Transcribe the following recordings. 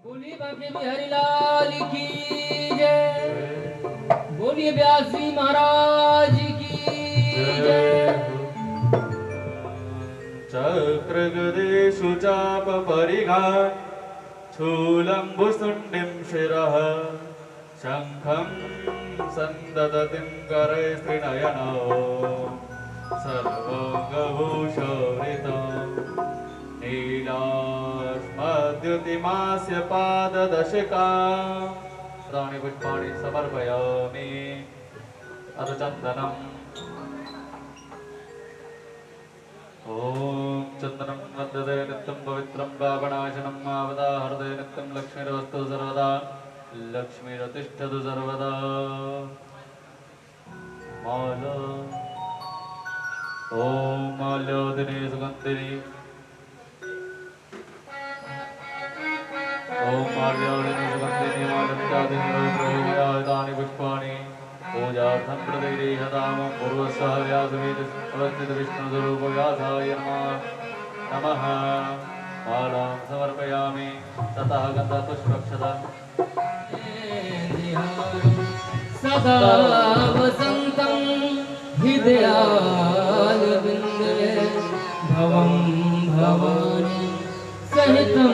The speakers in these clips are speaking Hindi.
बोलिए बांके बिहारी लाल की जय। बोलिए व्यास जी महाराज की जय। चक्र गदेषु चाप परिघा शूलम्बुसुण्डिं शिरः शङ्खं सन्ददतिं करैस्त्रिनयनो सर्वाङ्गभूषोरितम् नीलास्मद्युतिमास्य पाददशिका तानि पुष्पाणि समर्पयामि अथ चन्दनम् ॐ चन्दनं वन्दते नित्यं पवित्रं पावनाशनं आवदाहृदे नित्यं लक्ष्मीरस्तु सर्वदा लक्ष्मीरतिष्ठतु सर्वदा माला ॐ माल्योदिनी सुगन्धिनी ॐ माल्योदिनी सुगन्धिनी मालत्यादिनी पुष्पाणि पूजार्थं प्रतिगृह्यतामं पूर्वस्वः व्यासवेदस्वस्थित विष्णुस्वरूपव्यासाय नमः। मालां समर्पयामि ततः गन्धपुष्पक्षता सदा वसन्तं हृदयारविन्दे भवं भवानी सहितं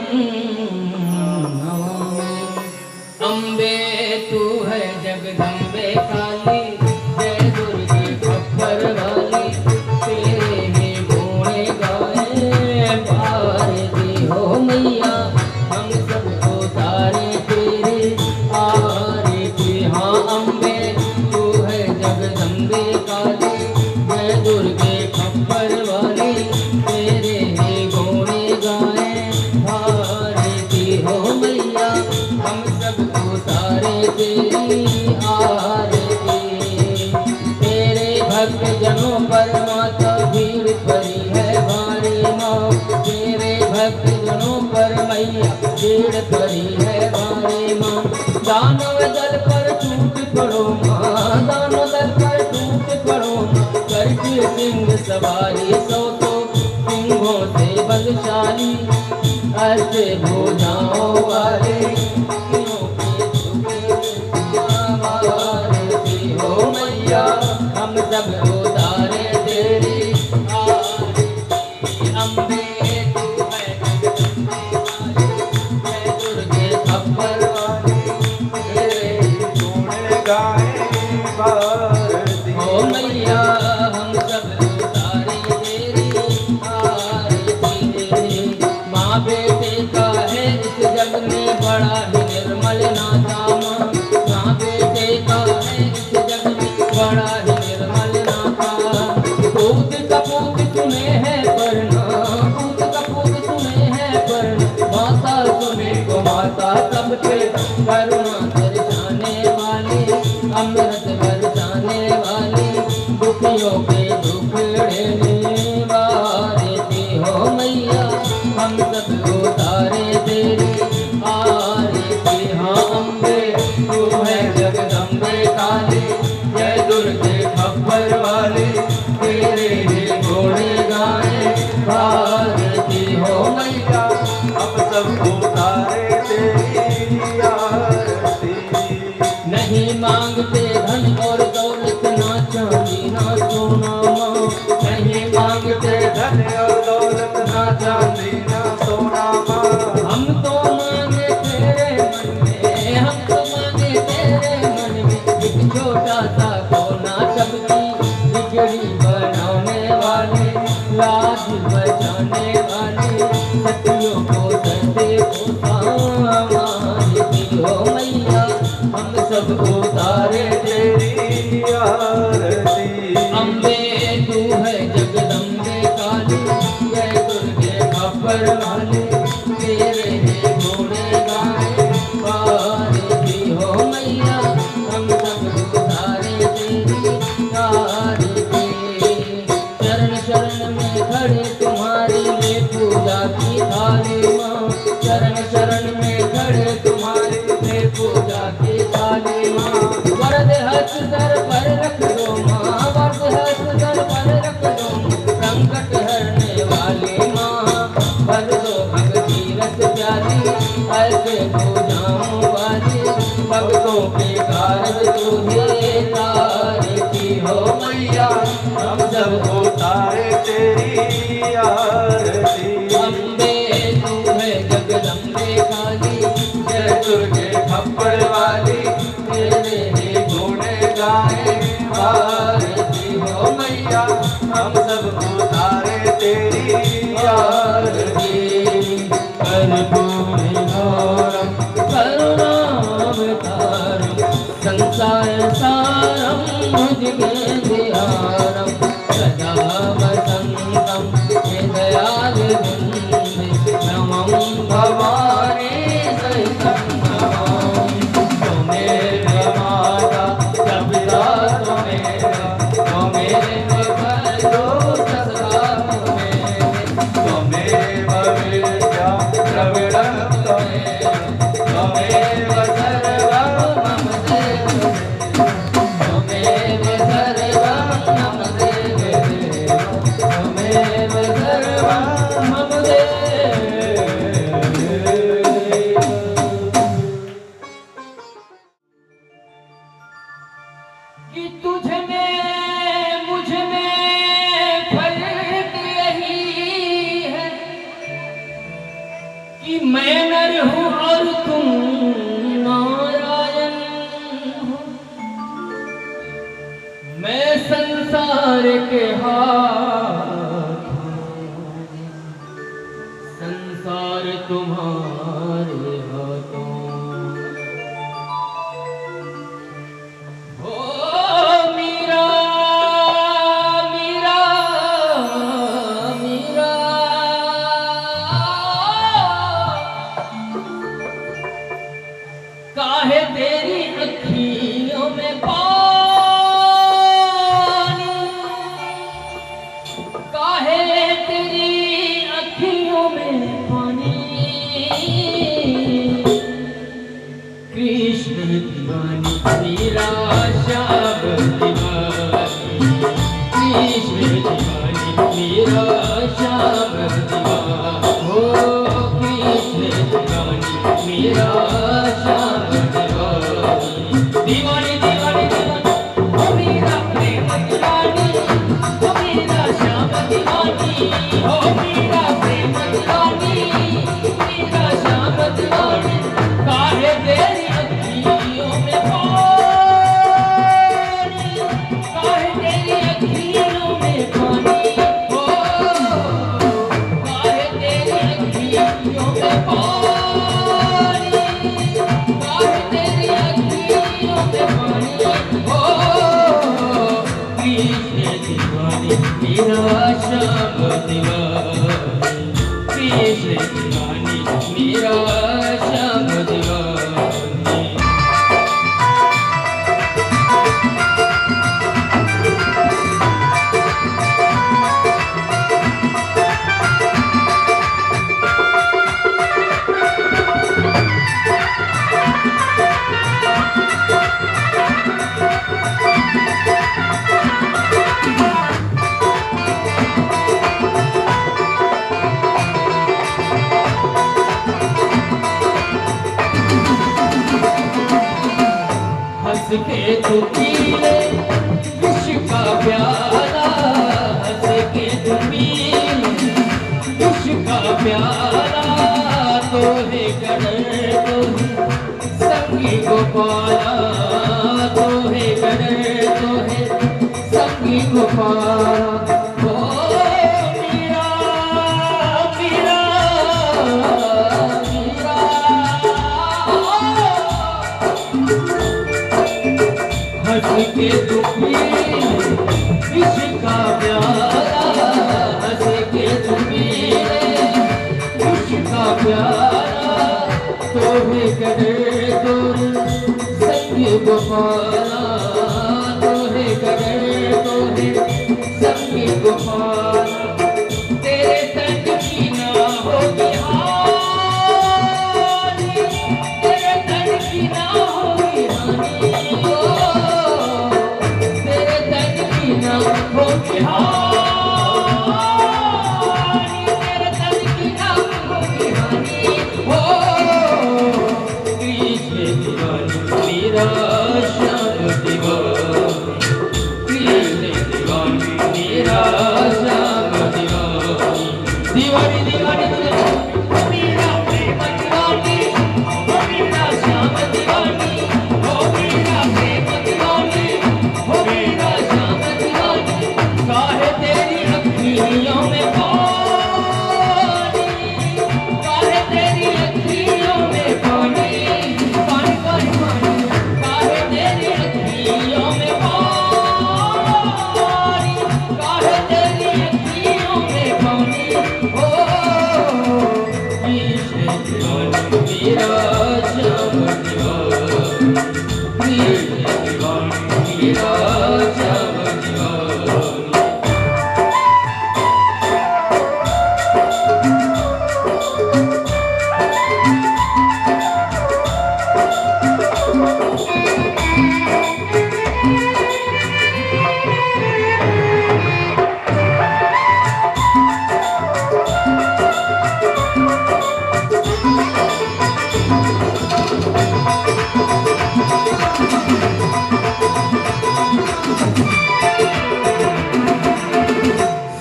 नमामि। अम्बे तू है जगदम्बे काली, जय दुर्गे खप्पर वाली, तेरे ही गुण गाए पारती हो मैया। हम सबको तारे तेरे आरती। हाँ अम्बे तू है जगदम्बे काली, जय दुर्गे खप्पर वाली, तेरे ही गुण गाए पारती हो मैया। हम सबको तारे तेरी आरती। तेरे भक्त जनों पर माता भीड़ पड़ी है भारी माँ। तेरे भक्त जनों पर मैया भीड़ पड़ी है भारी माँ। दानव दल पर टूट पड़ो माँ, दानव दल पर टूट पड़ो माँ। करके सिंह सवारी सो तो सिंहों से बलशाली, ऐसे भुजाओं वाले हो मैया। हम सब उतारे तेरी आरती। अम्बे तू है जगदम्बे काली, जय दुर्गे खप्पर वाली, तेरे गुण गाए भारती हो मैया। हम सब उतारे तेरी आरती। माँ बेटे का है इस जग में बड़ा ही निर्मल नाता। माँ बेटे का है इस जग में बड़ा ही निर्मल नाता। पूत कपूत तुम्हें है परना, पूत कपूत तुम्हें है परना। माता तुम्हें को माता सबके करुणा दर्शाने वाली, अमृत बरसाने वाली, दुखियों के दुख लेने वाली हो मैया। हम सब उतारे तेरी आरती। हाँ अम्बे तू है जगदम्बे काली, जय दुर्गे खप्पर वाली, तेरे ही गुण गाए भारती हो मैया। हम सब उतारे तेरी आरती नहीं मांगते धन और दौलत, ना चांदी ना सोना माँ। नहीं मांगते धन और दौलत ना चांदी ना सोना माँ। हम तो मांगे तेरे मन में, हम तो मांगे तेरे मन में एक छोटा सा कोना। सबकी बिगड़ी बनाने वाले, लाज बचाने वाले, सतियों को सत्य को संवारती हो मैया। हम सब उतारे तेरी आरती अम्बे तू है जगदम्बे काली, जय दुर्गे खप्पर वाली, तेरे ही गुण गाए पारती हो मैया। हम सब उतारे तेरी आरती। चरण शरण में खड़े तुम्हारे मैया हम सब उतारे तेरी आरती। अम्बे तू है जगदम्बे काली, जय दुर्गे खप्पड़ वाली तेरे ही गुण गाए भारती हो मैया हम सब उतारे तेरी आरती। कर्पूरी घोरम करुणावतारम संसार सारम भुजगेन्द्रहारम सदा वसंतम हृदयारविन्दे नमः भवानी सहितं नमामि। त्वमेव माता च पिता त्वमेव खलु सदा त्वमेव विद्या द्रविणं त्वमेव सर्वं मम देव त्वमेव सर्वं मम देव त्वमेव सर्वं मम देव। कि तुझ में मुझ में फर्क यही है कि मैं नर हूँ और तुम नारायण हो। मैं संसार के हाथ हूँ, संसार तुम्हारे हाथों। ओ मीरा मीरा मीरा काहे तेरी अखियों में पानी, काहे तेरी अखियों में पानी। कृष्ण दीवानी मीरा श्याम दीवानी, कृष्ण दीवानी मीरा श्याम दीवानी। हो कृष्ण दीवानी मीरा श्याम दीवानी। दीवानी दीवानी दीवानी हो मीरा प्रेम दीवानी, हो मीरा श्याम दीवानी। हो मीरा प्रेम दीवानी, मीरा श्याम दीवानी। काहे तेरी अखियों में पानी, काहे तेरी अखियों में पानी। हो काहे तेरी अखियों में पानी, काहे तेरी अखियों में पानी। हो कृष्ण दीवानी मीरा श्याम दीवानी, कृष्ण दीवानी मीरा श्याम दीवानी। हंस के तू पी ले विष का प्याला, हंस के तू पी ले विष का प्याला। तो है गणर तो है संगी गोपाला, तो है गणर तो है संगी गोपाला। ओ मीरा मीरा मीरा हंस के तू पी ले विष का प्याला, हंस के तू पी ले विष का प्याला। तो है गणर तो है संगी गोपाला, तो है गणर तो है संगी गोपाला। तेरे तन की ना होगी हानि, तेरे तन की ना होगी हानि। ओ तेरे तन की ना होगी हानि, तेरे तन की ना होगी हानि। ओ कृष्ण दीवानी मीरा श्याम दीवानी, कृष्ण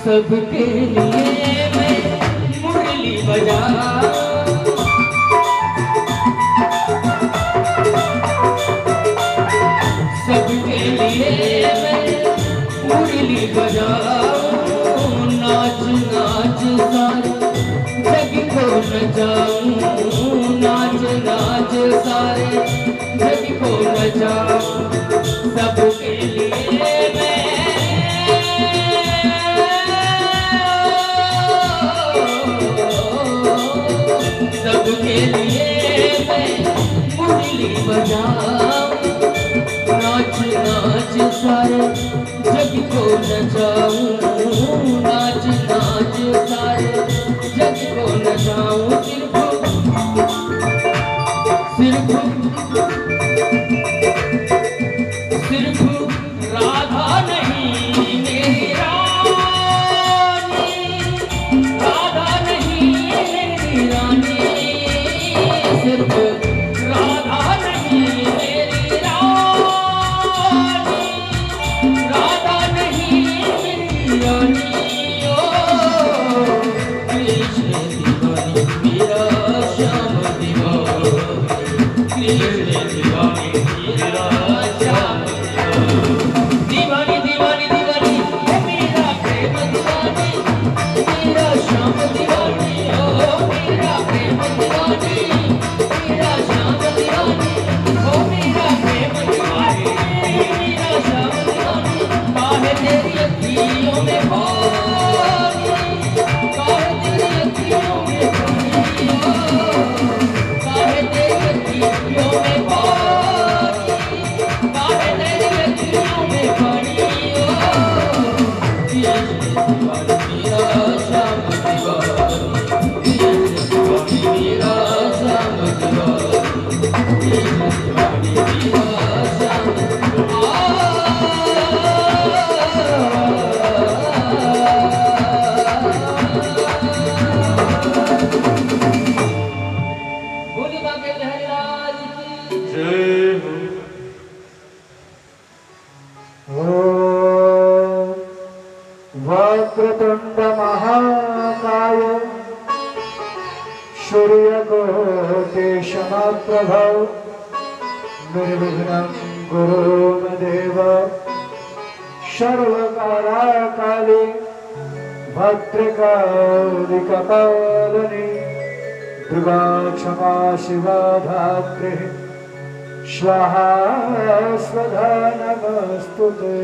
सबके लिए मैं मुरली बजाऊं, सबके लिए मैं मुरली बजाऊं, नाच नाच सारे जग को नचाऊं, नाच नाच सारे जग को नचाऊं, सबके लिए मैं सबके लिए मैं मुरली बजाऊं, नाच नाच सारे जग को नचाऊं, नाच नाच सारे जग को नचाऊं, सिर्फ सिर्फ राधा नहीं मेरी रानी, राधा नहीं मेरी रानी, सिर्फ राधा नहीं मेरी रानी, राधा नहीं मेरी रानी, ओ कृष्ण दीवानी मेरा श्याम दीवानी, कृष्ण दीवानी मेरा श्याम दीवानी, दीवानी दीवानी ओ मेरा प्रेम दीवानी, मेरा श्याम दीवानी, ओ मेरा प्रेम दीवानी, मेरा श्याम दीवानी, ओ मेरा प्रेम दीवानी, मेरा श्याम दीवानी, काहे तेरी अखियों में पानी, काहे तेरी अखियों में पानी, काहे तेरी अखियों में पानी, काहे तेरी अखियों में पानी, कृष्ण दीवानी मेरा श्याम दीवानी, कृष्ण दीवानी मेरा श्याम दीवानी, कृष्ण दीवानी मेरा श्याम बोली बाके बिहारी लाल की जय हो। ओम वक्रतुंड महाकाय सूर्यकोटि समप्रभ निर्विघ्नं कुरु मे देव सर्वकार्यकाले भद्रकाली कपालिनी दुर्गा क्षमा शिवा धात्री स्वाहा स्वधा नमस्तुते।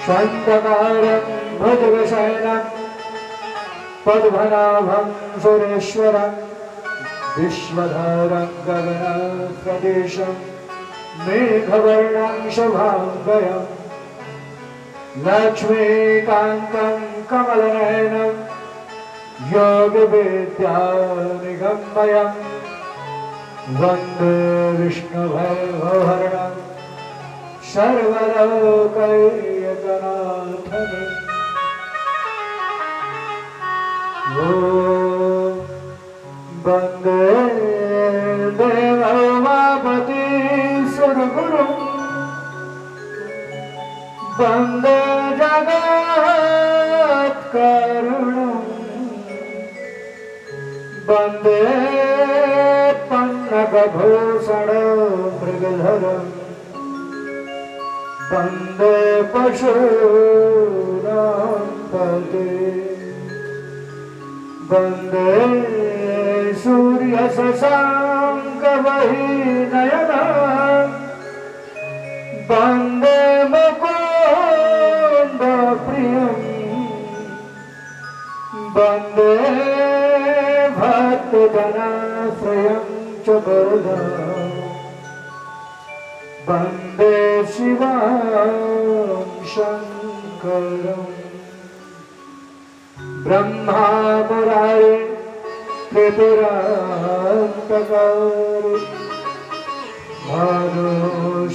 शान्तकारं भुजगशयनं पद्मनाभं सुरेश्वरं विश्वधारं गगनप्रदेशं मेघवर्णं शुभाङ्गं लक्ष्मीकान्तं कमलनयनं योगविद्यानिगम्यं वन्दे विष्णुभयहरणं सर्वलोकैकनाथं। ॐ वन्दे देवोमापति सुरगुरुं वन्दे जगत्कारणं वन्दे पन्नगभूषण मृगधरं वन्दे पशूनां पते वन्दे सूर्यशशाङ्कवहिनयनं वन्दे मुकुन्दप्रियं वन्दे भक्तजनाश्रयं च वरदं वन्दे शिवं शङ्करम्। ब्रह्मा मुरारे त्रिपुरान्तकारी भानु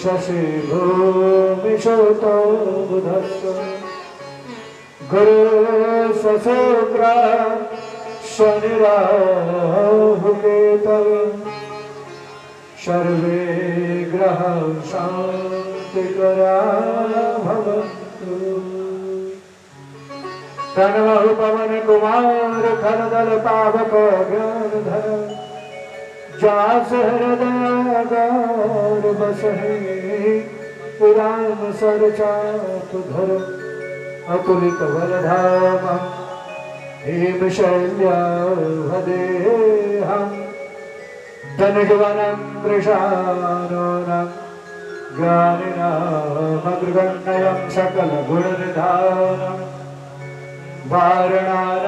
शशि भूमिशोतो बुधस्व गुरु शुक्र शनिराहुकेतव सर्वे ग्रहाः शान्तिकरा भवन्तु। तनवहु पवन कुमार खरदल पावक ज्ञान धर जास हृदय गार बसहि राम सर चाप धर अतुलित बलधाम हेम शैल्या वदेहम् धनुजवनं कृशाननं ज्ञानिनामग्रगण्यं सकलगुणनिधानं वारणानामधीशं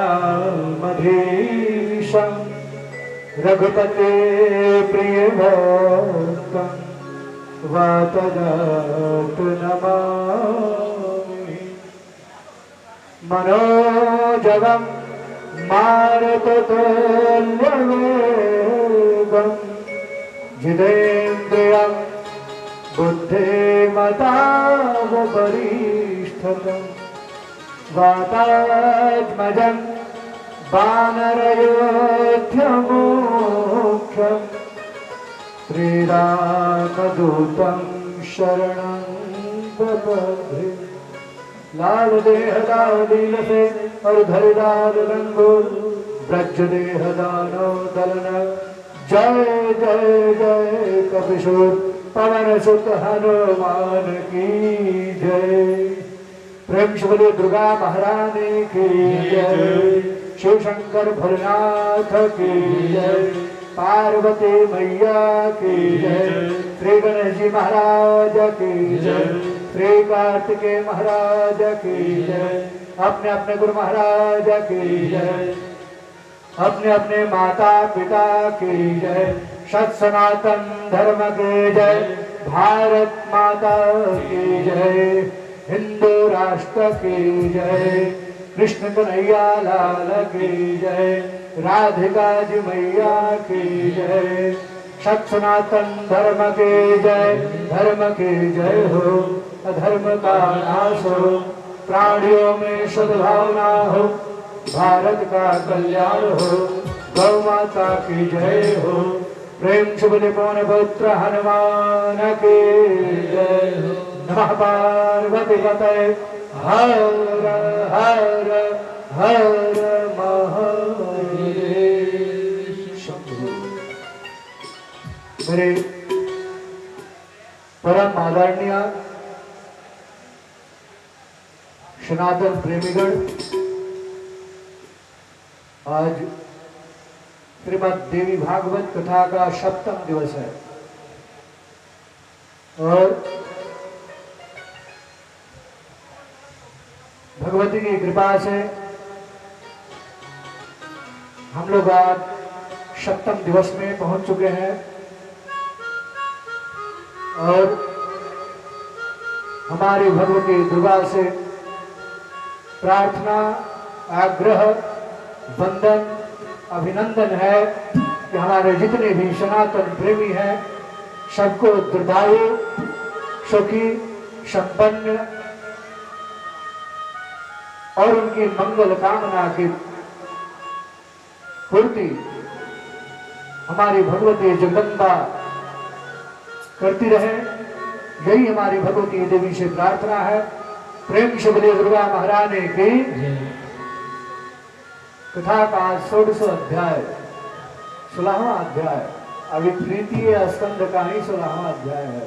रघुपते प्रियभक्तं वातजातु नमामि मनोजवं मारुततुल्यवेगं जितेन्द्रियं बुद्धिमतावपरिष्ठतं वातात्मजं वानरयोध्यमुख्यं श्रीरामदूतं शरणं प्रपद्ये लाल देहदार लील से और धरदार रंगोल ब्रज देहदानो दलन जय जय जय कपिशोर पवन सुत हनुमान की जय। प्रेम से बोले दुर्गा महारानी की जय, शिव शंकर भोलेनाथ की जय, पार्वती मैया की जय, श्री गणेश जी महाराज की जय, श्री कार्तिकेय महाराज की जय, अपने अपने गुरु महाराज की जय, अपने अपने माता पिता की जय, सत सनातन धर्म की जय, भारत माता की जय, हिंदू राष्ट्र की जय, कृष्ण कन्हैया लाल की जय, राधिका जी मैया की जय, सत सनातन धर्म की जय, धर्म की जय हो, अधर्म का नाश हो, प्राणियों में सद्भावना हो, भारत का कल्याण हो, गौ माता की जय हो। प्रेम से बोले पवन पुत्र हनुमान की जय हो। नमः पार्वती पतये हर हर हर महादेव। मेरे परम आदरणीय सनातन प्रेमीगण, आज श्रीमद् देवी भागवत कथा का 7वां दिवस है और भगवती की कृपा से हम लोग आज 7वें दिवस में पहुंच चुके हैं और हमारी भगवती दुर्गा से प्रार्थना, आग्रह, वंदन, अभिनंदन है कि हमारे जितने भी सनातन प्रेमी हैं सबको दीर्घायु, सुखी, संपन्न और उनकी मंगल कामना की पूर्ति हमारी भगवती जगदम्बा करती रहे, यही हमारी भगवती देवी से प्रार्थना है। प्रेम से बोले दुर्गा महारानी की कथा का 16वां अध्याय, 16वां अध्याय, अभी तृतीय स्कंद का ही 16वां अध्याय है।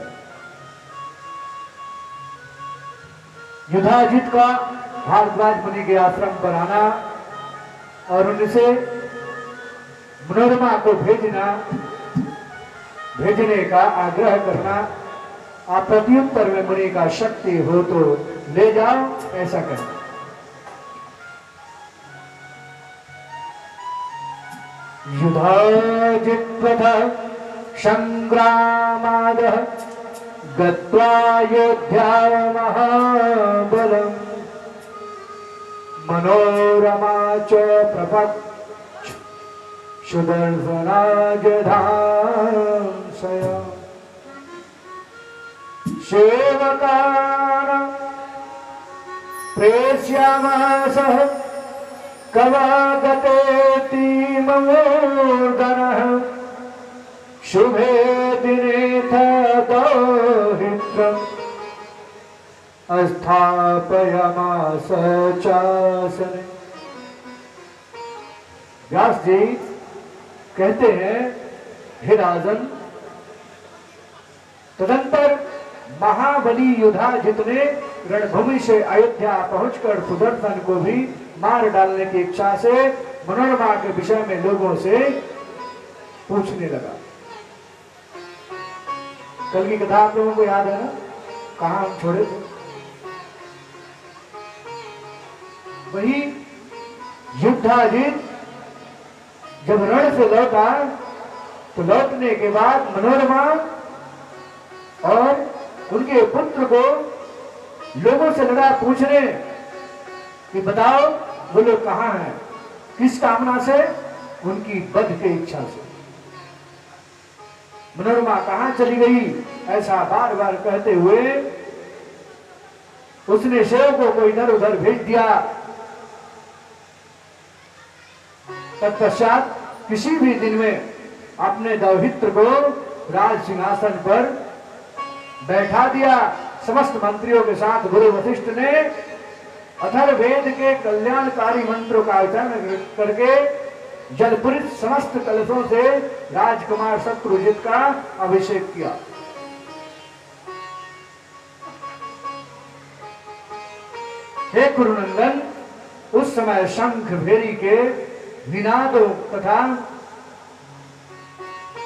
युधाजित का भारद्वाज मुनि के आश्रम पर आना और उनसे मनोरमा को भेजने का आग्रह करना, आप प्रत्युत्तर में मुनि का शक्ति हो तो ले जाओ, ऐसा करना। युधाजित्वथ संग्रामादः गत्वा योध्याय महाबलम् मनोरमा च प्रपच्छ सुदर्शनाजधांसया सेवकान् प्रेष्यामः कवागतेति ममोदनः शुभे दिने तदोहित्रम् स्थापयामास चासने व्यास जी कहते हैं, हे राजन, तदंतर महाबली युधाजित ने रणभूमि से अयोध्या पहुंचकर सुदर्शन को भी मार डालने की इच्छा से मनोरमा के विषय में लोगों से पूछने लगा। कल की कथा आप लोगों को याद है ना, कहां हम छोड़े थे? वही युद्धाजित जब रण से लौटा तो लौटने के बाद मनोरमा और उनके पुत्र को लोगों से लगा पूछने कि बताओ वो लोग कहां हैं, किस कामना से? उनकी वध की इच्छा से। मनोरमा कहां चली गई, ऐसा बार बार कहते हुए उसने सेवकों को इधर उधर भेज दिया। तत्पश्चात किसी भी दिन में अपने दौहित्र को राज सिंहासन पर बैठा दिया। समस्त मंत्रियों के साथ गुरु वशिष्ठ ने अथर्ववेद के कल्याणकारी मंत्रों का उच्चारण करके जलपूरित समस्त कलशों से राजकुमार शत्रुजित का अभिषेक किया। हे कुरुनंदन, उस समय शंख भेरी के निनादों तथा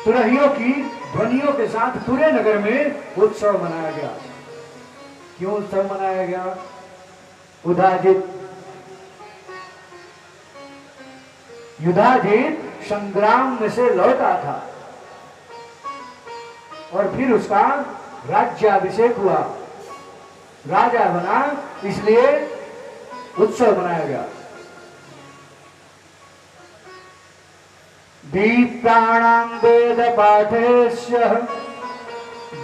तुरहियों की ध्वनियों के साथ पूरे नगर में उत्सव मनाया गया। क्यों उत्सव मनाया गया? युधाजित संग्राम में से लौटा था और फिर उसका राज्याभिषेक हुआ, राजा बना, इसलिए उत्सव मनाया गया। दीप्तानां वेद पाठेस्य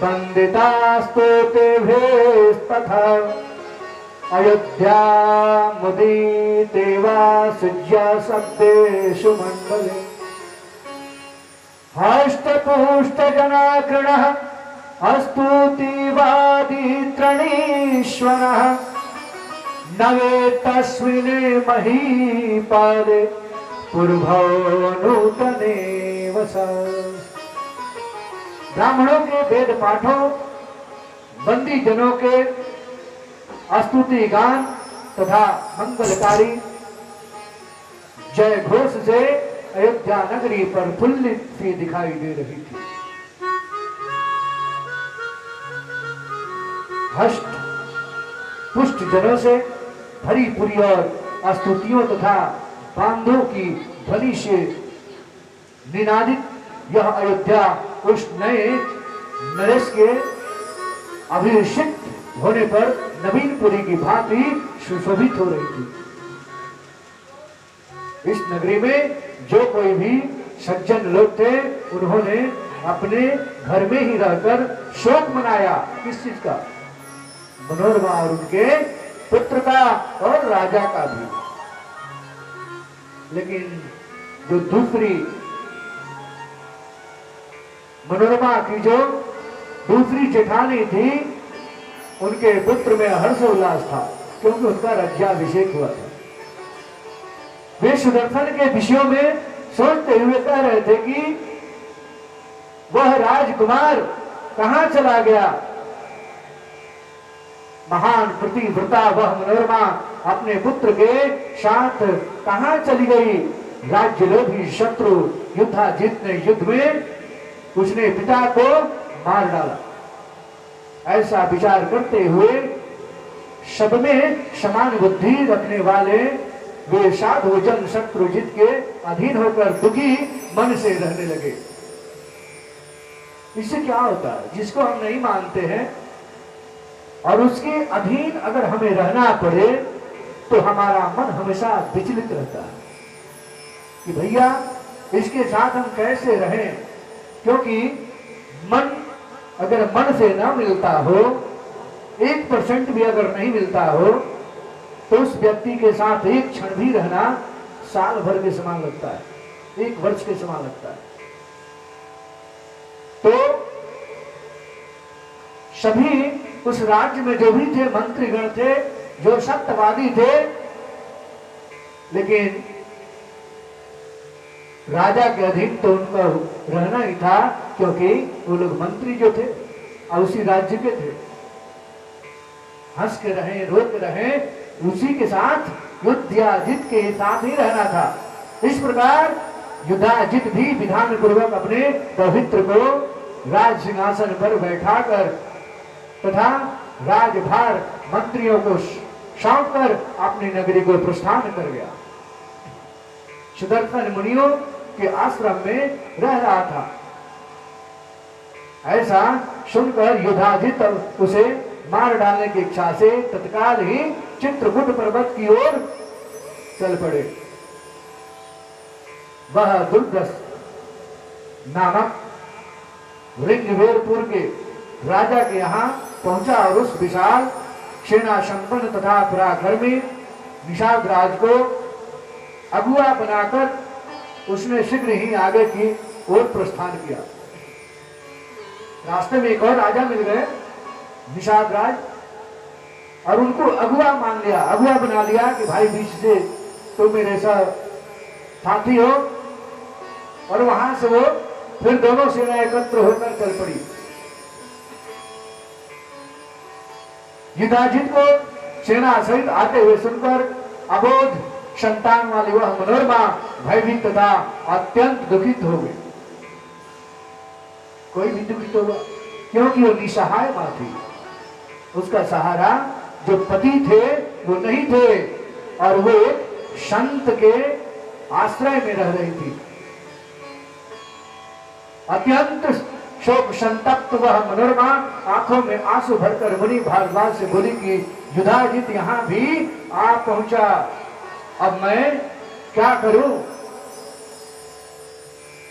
वन्दितास्तुतिभिस्तथा अयोध्या मुदीते वा सुज्या शब्देषु मण्डले हष्टपुष्ट जनाकृणः स्तुतिवादित्रणीश्वरः नवे तस्मिन् महीपाले पूर्वो नूतने वस। ब्राह्मणों के वेद पाठों, बंदी जनों के स्तुति गान तथा मंगलकारी जय घोष से अयोध्या नगरी प्रफुल्लित सी दिखाई दे रही थी। हष्ट पुष्ट जनों से भरी पूरी और स्तुतियों तथा बांधों की ध्वनि से निनादित यह अयोध्या उस नए नरेश के अभिषिक्त होने पर नवीनपुरी की भांति सुशोभित हो रही थी। इस नगरी में जो कोई भी सज्जन लोग थे, उन्होंने अपने घर में ही रहकर शोक मनाया। किस चीज का? मनोरमा और उनके पुत्र का और राजा का भी। लेकिन जो दूसरी मनोरमा की जो दूसरी जेठानी थी, उनके पुत्र में हर्षोल्लास था, क्योंकि उनका राज्याभिषेक हुआ था। वे सुदर्शन के विषयों में सोचते हुए कह रहे थे कि वह राजकुमार कहां चला गया। महान प्रतिव्रता वह मनोरमा अपने पुत्र के साथ कहां चली गई। राज्य लोभी शत्रु युद्धाजित ने युद्ध में उसने पिता को मार डाला। ऐसा विचार करते हुए सब में समान बुद्धि रखने वाले वे साधु जन शत्रुजित के अधीन होकर दुखी मन से रहने लगे। इससे क्या होता है? जिसको हम नहीं मानते हैं और उसके अधीन अगर हमें रहना पड़े तो हमारा मन हमेशा विचलित रहता है कि भैया इसके साथ हम कैसे रहें। क्योंकि मन अगर मन से ना मिलता हो, 1% भी अगर नहीं मिलता हो, तो उस व्यक्ति के साथ एक क्षण भी रहना साल भर के समान लगता है, 1 वर्ष के समान लगता है। तो सभी उस राज्य में जो भी थे, मंत्रीगण थे, जो सत्यवादी थे, लेकिन राजा के अधीन तो उनका रहना ही था, क्योंकि वो लोग मंत्री जो थे और उसी राज्य के थे। हंस के रहे, रो के रहे, उसी के साथ युद्धाजित के साथ ही रहना था। इस प्रकार युद्धाजित भी विधान पूर्वक अपने पवित्र को राज सिंहासन पर बैठाकर तथा राजभार मंत्रियों को सौंप कर अपनी नगरी को प्रस्थान कर गया। सुदर्शन मुनियों के आश्रम में रह रहा था। ऐसा सुनकर युद्धाजित उसे मार डालने की इच्छा से तत्काल ही चित्रकूट पर्वत की ओर चल पड़े। वह दुर्दस नामक ऋग्वेदपुर के राजा के यहाँ पहुंचा और उस विशाल सेना संपन्न तथा पराक्रमी निषाद राज को अगुआ बनाकर उसने शीघ्र ही आगे की ओर प्रस्थान किया। रास्ते में एक और राजा मिल गए, निषाद राज, और उनको अगुआ मान लिया, अगुआ बना लिया कि भाई बीच से तुम मेरे साथी हो। और वहां से वो फिर दोनों सेना एकत्र होकर चल पड़ी। युद्धाजित को सेना सहित आते हुए सुनकर अबोध संतान वाली वह मनोरमा भयभीत तथा अत्यंत दुखित हो गई। कोई भी दुखित होगा, क्योंकि वो निसहाय मां थी। उसका सहारा जो पति थे वो नहीं थे, और वो संत के आश्रय में रह रही थी। अत्यंत शोक संतप्त वह मनोरमा आंखों में आंसू भरकर मुनि भारद्वाज से बोली कि युद्धाजित यहाँ भी आ पहुंचा, अब मैं क्या करूं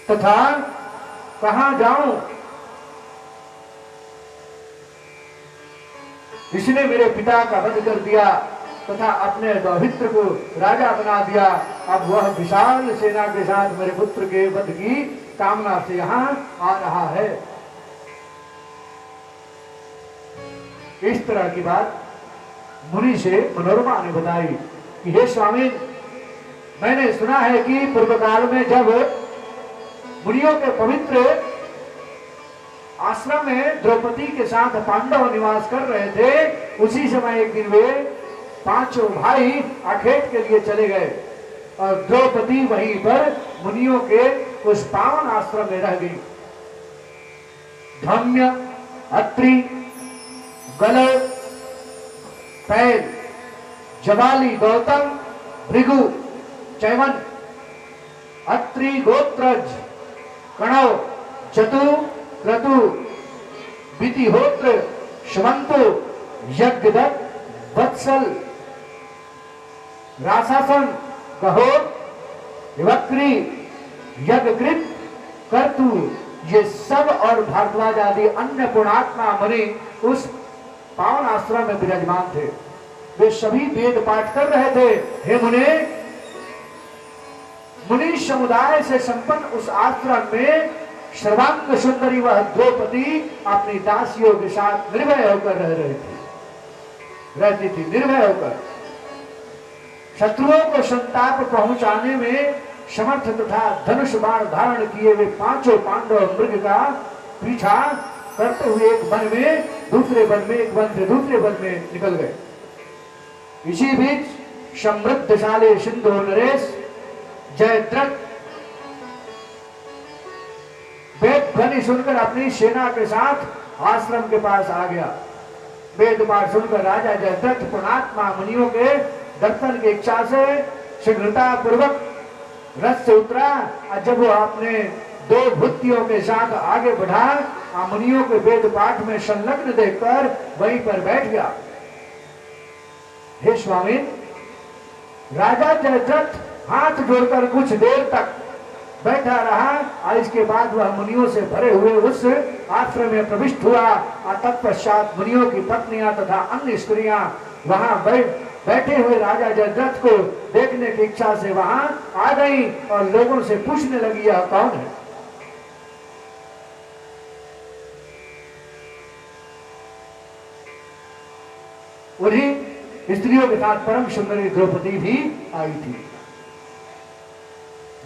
तथा कहां जाऊं? इसने मेरे पिता का वध कर दिया तथा अपने दौहित्र को राजा बना दिया। अब वह विशाल सेना के साथ मेरे पुत्र के वध की कामना से यहाँ आ रहा है। इस तरह की बात मुनि से मनोरमा ने बताई कि हे स्वामी, मैंने सुना है कि पूर्व काल में जब मुनियों के पवित्र आश्रम में द्रौपदी के साथ पांडव निवास कर रहे थे, उसी समय एक दिन वे पांचों भाई आखेट के लिए चले गए और द्रौपदी वहीं पर मुनियों के उस पावन आश्रम में रह गई। धम्य, अत्रि, गलव, पैल, जवाली, गौतम, भृगु, चैवन, अत्रि, गोत्रज, कणव, जतु, क्रतु, वितिहोत्र, श्रवंतु, यज्ञदत्त, वत्सल, राशासन, कहोर, विवक्री, यज्ञकृत, कर्तु, ये सब और भारद्वाज आदि अन्य पुण्यात्मा मुनि उस पावन आश्रम में विराजमान थे। वे सभी वेद पाठ कर रहे थे। हे मुनि समुदाय से संपन्न उस आश्रम में सर्वांग सुंदरी वह द्रौपदी अपनी दासियों के साथ निर्भय होकर रहती थी, निर्भय होकर। शत्रुओं को संताप पहुंचाने में समर्थ तथा धनुष बाण धारण किए वे पांचों पांडव मृग का पीछा करते हुए एक वन में दूसरे वन में, एक वन से दूसरे वन में निकल गए। इसी बीच समृद्धशाली सिंधु नरेश जयद्रथ वेद ध्वनि सुनकर अपनी सेना के साथ आश्रम के पास आ गया। वेद पाठ सुनकर राजा जयद्रथ पुण्यात्मा मुनियों के दर्शन की इच्छा से शीघ्रता पूर्वक रथ से उतरा और जब वो अपने दो भृत्यों के साथ आगे बढ़ा, मुनियों के वेद पाठ में संलग्न देखकर वहीं पर बैठ गया। हे स्वामी, राजा जयद्रथ हाथ जोड़कर कुछ देर तक बैठा रहा और इसके बाद वह मुनियों से भरे हुए उस आश्रम में प्रविष्ट हुआ और तत्पश्चात मुनियों की पत्नियां तथा अन्य स्त्रियां वहां बैठे हुए राजा जयद्रथ को देखने की इच्छा से वहां आ गई और लोगों से पूछने लगी यह कौन है। उन्हीं स्त्रियों के साथ परम सुंदरी द्रौपदी भी आई थी।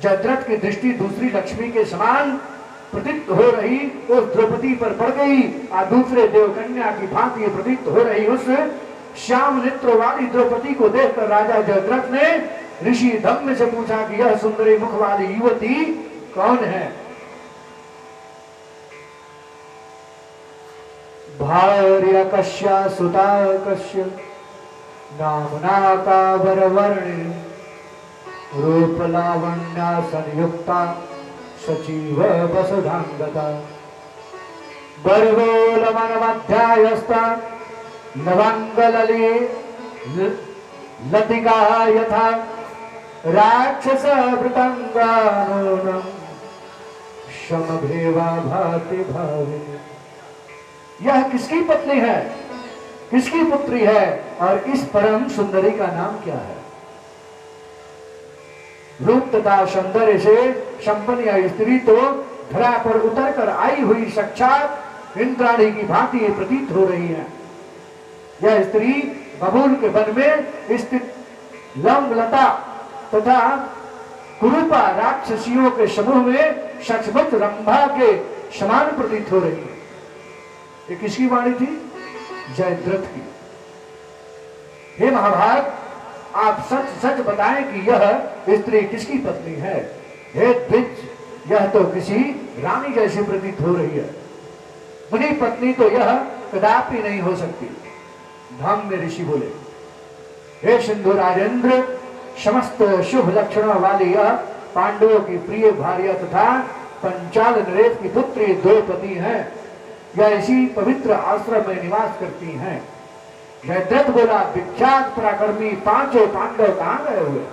जयद्रथ की दृष्टि दूसरी लक्ष्मी के समान प्रतीत हो रही उस द्रौपदी पर पड़ गई और दूसरे देवकन्या की भांति प्रतीत हो रही उस श्याम नेत्र वाली द्रौपदी को देखकर राजा जयद्रथ ने ऋषि धम्म से पूछा कि यह सुंदरी मुख वाली युवती कौन है? भार्या कश्या सुता कश्य नामना का वरवर्णि रूप लावण्या संयुक्ता सचिव वसुधांगता बर्गोल मन मध्यायस्ता नवांगलली लतिका यथा राक्षस वृतंगानूनम समभेवा भाति भाविनी। यह किसकी पत्नी है, किसकी पुत्री है और इस परम सुंदरी का नाम क्या है? रूप तथा सौंदर्य से संपन्न यह स्त्री तो धरा पर उतर कर आई हुई साक्षात इंद्राणी की भांति प्रतीत हो रही है। यह स्त्री बबूल के वन में स्थित लता तथा कुरूपा राक्षसियों के समूह में सचमुच रंभा के समान प्रतीत हो रही है। ये किसकी वाणी थी? जयद्रथ की। हे महाभारत, आप सच सच बताएं कि यह स्त्री किसकी पत्नी है? हे द्विज, यह तो किसी रानी जैसी प्रतीत हो रही है। मुनि पत्नी तो यह कदापि नहीं हो सकती। धम्म ऋषि बोले, हे सिंधु राजेंद्र, समस्त शुभ लक्षणों वाली यह पांडवों की प्रिय भार्या तथा पंचाल नरेश की पुत्री द्रौपदी है। यह इसी पवित्र आश्रम में निवास करती हैं। जयद्रथ बोला, विख्यात पराक्रमी पांचों पांडव कहाँ गए हुए?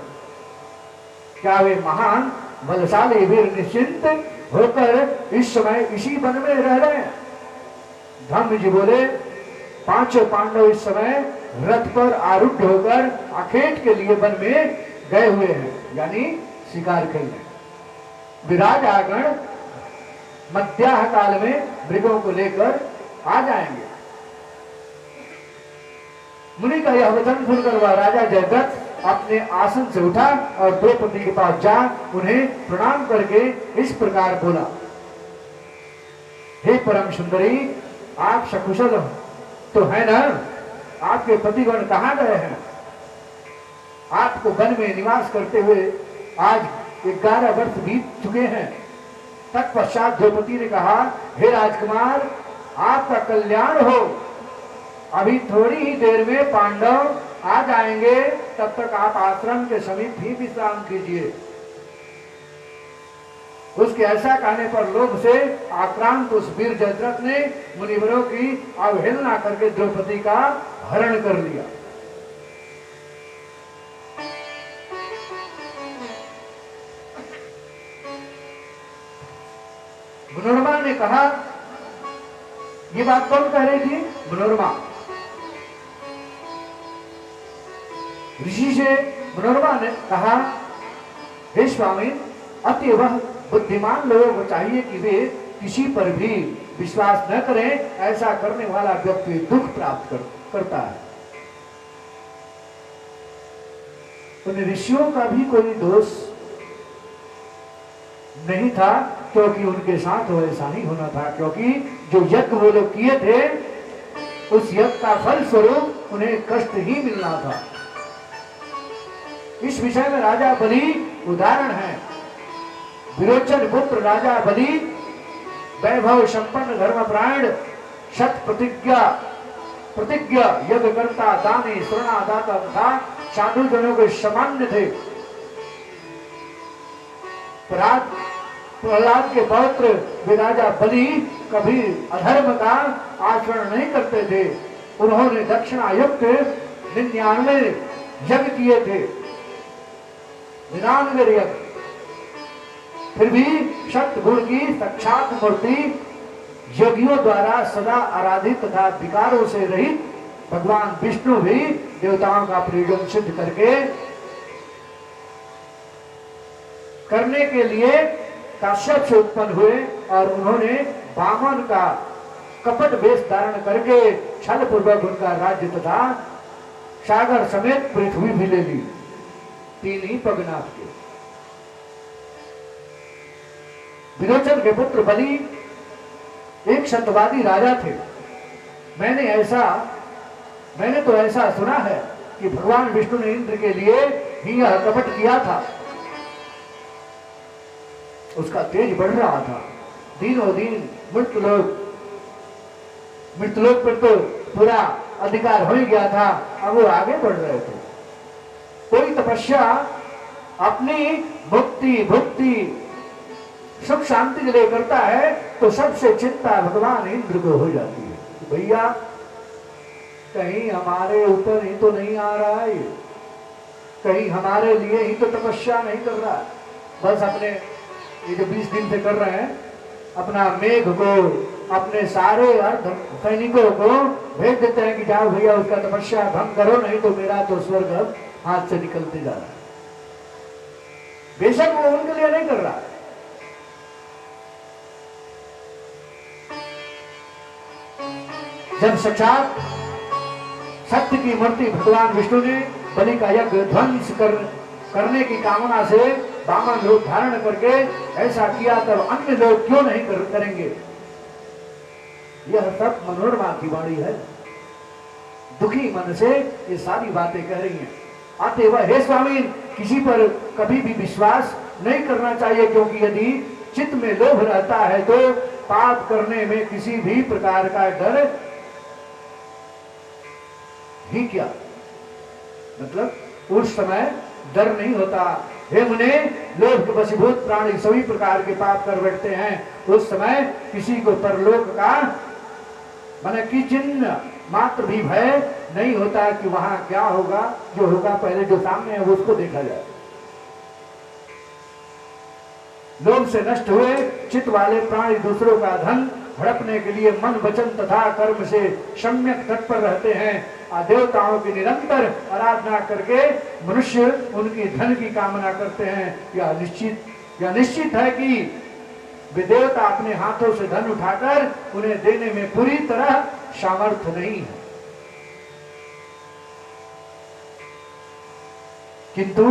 क्या वे महान बलशाली वीर निश्चिंत होकर इस समय इसी वन में रह रहे हैं? धम्म जी बोले, पांचों पांडव इस समय रथ पर आरूढ़ होकर अखेट के लिए वन में गए हुए हैं, यानी शिकार खेलने। विराज आगण मध्याह काल में मृगों को लेकर आ जाएंगे। मुनि का यह वचन सुनकर वह राजा जयद्रथ अपने आसन से उठा और द्रौपदी के पास जा उन्हें प्रणाम करके इस प्रकार बोला, हे परम सुंदरी, आप सकुशल तो है ना? आपके पतिगण कहाँ गए हैं? आपको वन में निवास करते हुए आज 11 वर्ष बीत चुके हैं। तत्पश्चात द्रौपदी ने कहा, हे राजकुमार, आपका कल्याण हो। अभी थोड़ी ही देर में पांडव आ जाएंगे, तब तक आप आश्रम के समीप ही विश्राम कीजिए। उसके ऐसा कहने पर लोभ से आक्रांत उस वीर जयद्रथ ने मुनिवरों की अवहेलना करके द्रौपदी का हरण कर लिया। मनोरमा ने कहा, ये बात कौन कह रही थी? मनोरमा। ऋषि से मनोरमा ने कहा, हे स्वामी, अतएव बुद्धिमान लोगों को चाहिए कि वे किसी पर भी विश्वास न करें। ऐसा करने वाला व्यक्ति दुख प्राप्त करता है। उन ऋषियों का भी कोई दोष नहीं था, क्योंकि उनके साथ वैसा ही होना था, क्योंकि जो यज्ञ वो लोग किए थे उस यज्ञ का फल स्वरूप उन्हें कष्ट ही मिलना था। इस विषय में राजा बलि उदाहरण है। विरोचन पुत्र राजा बलि वैभव संपन्न धर्मपरायण शत प्रतिज्ञा यज्ञकर्ता दानी शरणादाता तथा साधु जनों के सामान्य थे। प्रहलाद के पौत्र वे राजा बलि कभी अधर्म का आचरण नहीं करते थे। उन्होंने दक्षिणा युक्त 99 यज्ञ किए थे, 99 यज्ञ। फिर भी सत्य गुण की साक्षात मूर्ति योगियों द्वारा सदा आराधित तथा विकारों से रहित भगवान विष्णु भी देवताओं का प्रयोजन सिद्ध करने के लिए काश्यप से उत्पन्न हुए और उन्होंने वामन का कपट वेश धारण करके छल पूर्वक उनका राज्य तथा सागर समेत पृथ्वी भी ले ली। 3 ही पगनाथ के। विरोचन के पुत्र बलि एक सत्यवादी राजा थे। मैंने तो ऐसा सुना है कि भगवान विष्णु ने इंद्र के लिए ही यह कपट किया था। उसका तेज बढ़ रहा था, दिनों दिन मृतलोक पर तो पूरा अधिकार हो ही गया था, अब वो आगे बढ़ रहे थे। कोई तपस्या अपनी मुक्ति भुक्ति सुख शांति के लिए करता है तो सबसे चिंता भगवान इंद्र को हो जाती है। भैया कहीं हमारे ऊपर ही तो नहीं आ रहा है, कहीं हमारे लिए ही तो तपस्या नहीं कर रहा। बस अपने ये जो 20 दिन से कर रहे हैं, अपना मेघ को अपने सारे अर्ध सैनिकों को भेज देते हैं कि जाओ भैया उसका तपस्या भंग करो, नहीं तो मेरा तो स्वर्ग अब हाथ से निकलते जा रहा है। बेशक वो उनके लिए नहीं कर रहा। जब साक्षात सत्य की मूर्ति भगवान विष्णु ने बलि का यज्ञ ध्वंस करने की कामना से वामन रूप धारण करके ऐसा किया, तब अन्य लोग क्यों नहीं करेंगे। यह सब मनोरमा की वाणी है, दुखी मन से ये सारी बातें कह रही हैं। आते वह हे स्वामी, किसी पर कभी भी विश्वास नहीं करना चाहिए, क्योंकि यदि चित्त में लोभ रहता है तो पाप करने में किसी भी प्रकार का डर ही क्या, मतलब उस समय डर नहीं होता। हे मुने, लोभ के वशीभूत प्राणी सभी प्रकार के पाप कर बैठते हैं। उस समय किसी को परलोक का माने कि चिन्ह मात्र भी भय नहीं होता कि वहां क्या होगा। जो होगा पहले जो सामने है उसको देखा जाए। लोभ से नष्ट हुए चित्त वाले प्राणी दूसरों का धन हड़पने के लिए मन वचन तथा कर्म से सम्यक तत्पर रहते हैं। देवताओं की निरंतर आराधना करके मनुष्य उनकी धन की कामना करते हैं। यह निश्चित है कि वे देवता अपने हाथों से धन उठाकर उन्हें देने में पूरी तरह सामर्थ्य नहीं है, किंतु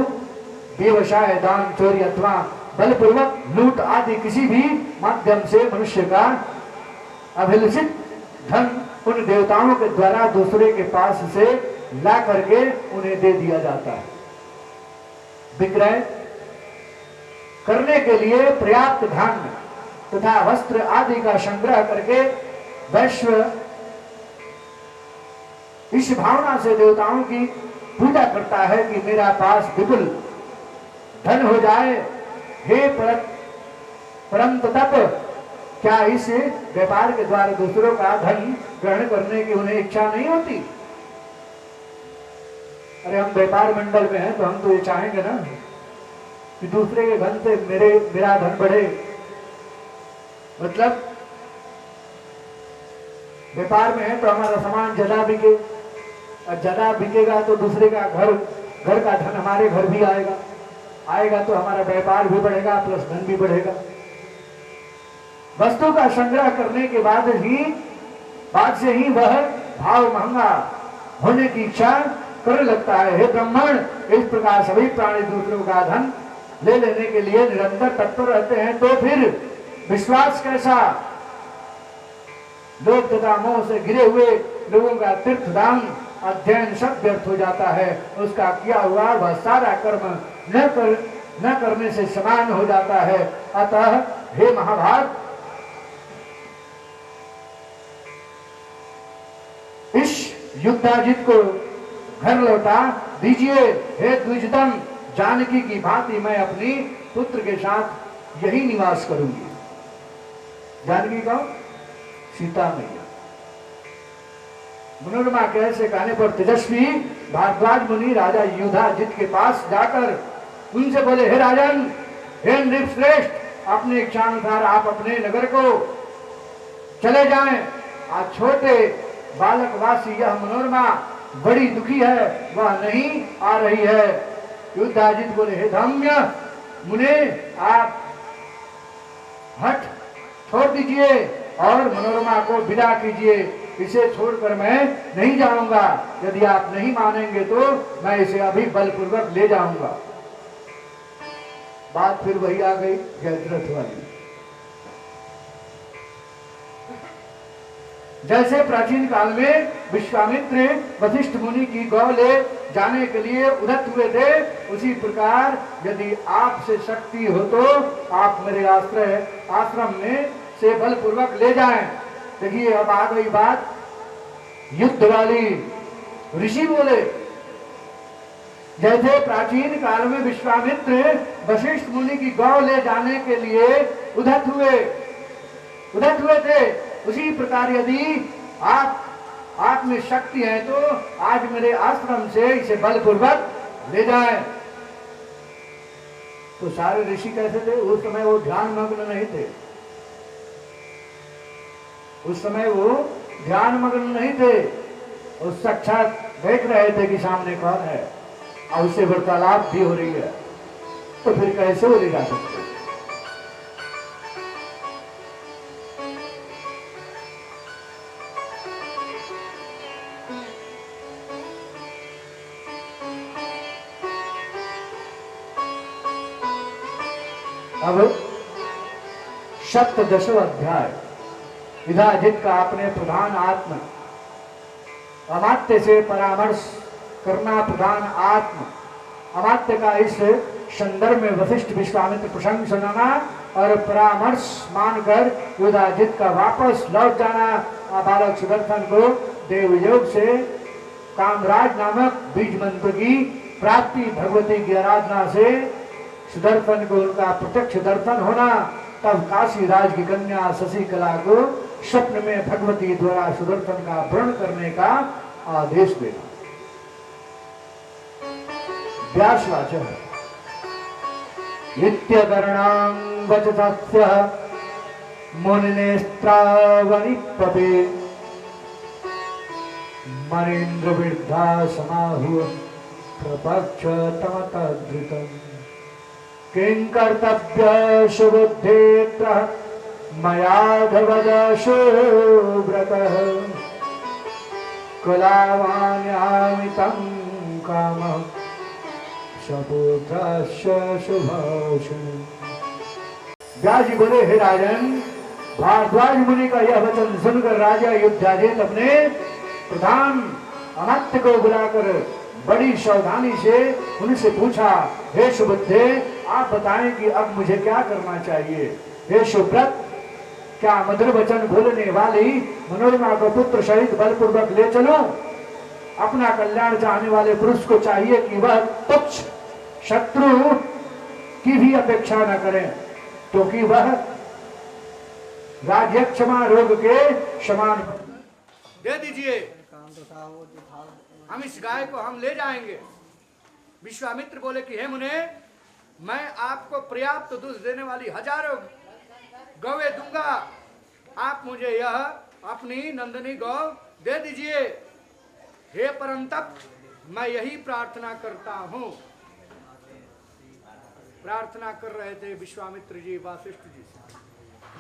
व्यवसाय दान चोरी अथवा बलपूर्वक लूट आदि किसी भी माध्यम से मनुष्य का अभिलषित धन उन देवताओं के द्वारा दूसरे के पास से ला करके उन्हें दे दिया जाता है। विक्रय करने के लिए पर्याप्त धान्य तथा वस्त्र आदि का संग्रह करके वैश्व इस भावना से देवताओं की पूजा करता है कि मेरा पास विपुल धन हो जाए। हे परंत तप, क्या इस व्यापार के द्वारा दूसरों का धन ग्रहण करने की उन्हें इच्छा नहीं होती? अरे हम व्यापार मंडल में हैं तो हम तो ये चाहेंगे ना कि दूसरे के धन से मेरा धन बढ़े। मतलब व्यापार में है तो हमारा सामान ज्यादा बिके, और ज्यादा बिकेगा तो दूसरे का घर का धन हमारे घर भी आएगा तो हमारा व्यापार भी बढ़ेगा प्लस धन भी बढ़ेगा। वस्तु का संग्रह करने के बाद से ही वह भाव महंगा होने की इच्छा करने लगता है। हे ब्राह्मण, इस प्रकार सभी प्राणी दूसरों का धन ले लेने के लिए निरंतर तत्पर रहते हैं, तो फिर विश्वास कैसा? लोभ तथा मोह से घिरे हुए लोगों का तीर्थदान अध्ययन सब व्यर्थ हो जाता है। उसका किया हुआ वह सारा कर्म न करने से समान हो जाता है। अतः हे महाभाग, इस युद्धाजित को घर लौटा दीजिए। हे द्विजतम, जानकी की भांति मैं अपनी पुत्र के साथ यही निवास करूंगी। जानकी कौन? सीता मैया। मनोरमा के ऐसे कहने पर तेजस्वी भारद्वाज मुनि राजा युधाजित के पास जाकर उनसे बोले, हे राजन, हे नृपश्रेष्ठ, अपने इच्छानुसार आप अपने नगर को चले जाएं। आज छोटे बालकवासी यह मनोरमा बड़ी दुखी है, वह नहीं आ रही है। युधाजित बोले, हे धम्य मुने, आप हट छोड़ दीजिए और मनोरमा को विदा कीजिए। इसे छोड़कर मैं नहीं जाऊंगा। यदि आप नहीं मानेंगे तो मैं इसे अभी बलपूर्वक ले जाऊंगा। बात फिर वही आ गई जयद्रथ वाली। जैसे प्राचीन काल में विश्वामित्र वशिष्ठ मुनि की गौ ले जाने के लिए उद्यत हुए थे, उसी प्रकार यदि आपसे शक्ति हो तो आप मेरे आश्रम में से बलपूर्वक ले जाएं। देखिए अब आ गई बात युद्ध वाली। ऋषि बोले जैसे प्राचीन काल में विश्वामित्र वशिष्ठ मुनि की गौ ले जाने के लिए उद्यत हुए थे, उसी प्रकार यदि आप में शक्ति है तो आज मेरे आश्रम से इसे बलपूर्वक ले जाएं। तो सारे ऋषि कैसे थे? उस समय वो ध्यान मग्न नहीं थे, उस समय वो ध्यान मग्न नहीं थे, और साक्षात देख रहे थे कि सामने कौन है और उससे वार्तालाप भी हो रही है। तो फिर कैसे वो ले जा सकते? अब सप्तदशो अध्याय विधाजित का अपने प्रधान आत्मा अमात्य से परामर्श करना। प्रधान आत्मा अमात्य का इस संदर्भ में वशिष्ठ विश्वामित्र प्रशंसना और परामर्श मानकर युधाजित का वापस लौट जाना। बालक सुदर्शन को देवयोग से कामराज नामक बीज मंत्र की प्राप्ति, भगवती की आराधना से सुदर्शन को उनका प्रत्यक्ष दर्शन होना। तब काशी राज की कन्या शशिकला को स्वप्न में भगवती द्वारा सुदर्शन का व्रण करने का आदेश देना। व्यासवाचः नित्यकर्णां वचसास्य मुनिनेस्त्रावनिपते मरेन्द्र वृद्धा समाहु प्रपक्ष तमतद्रुतम् किं कर्तव्य सुबुद्धेत्र मयाधवदशो व्रतः कलावान्यामितं कामः सपुत्रस्य शुभाशुभम्। व्यास जी बोले, हे राजन, भारद्वाज मुनि का यह वचन सुनकर राजा युधाजित अपने प्रधान अमात्य को बुलाकर बड़ी सावधानी से उनसे पूछा, हे सुबुद्धे, आप बताएं कि अब मुझे क्या करना चाहिए। हे सुव्रत, क्या मधुर वचन बोलने वाली मनोरमा को पुत्र सहित बलपूर्वक ले चलूं? अपना कल्याण चाहने वाले पुरुष को चाहिए कि वह तुच्छ शत्रु की भी अपेक्षा न करें, क्योंकि वह राज्यक्षमा रोग के समान। दे दीजिए, हम इस गाय को हम ले जाएंगे। विश्वामित्र बोले कि हे मुने, मैं आपको पर्याप्त दूध देने वाली हजारों गौएं दूंगा, आप मुझे यह अपनी नंदनी गौ दे दीजिए। हे परंतप, मैं यही प्रार्थना करता हूं। प्रार्थना कर रहे थे विश्वामित्र जी वशिष्ठ जी से।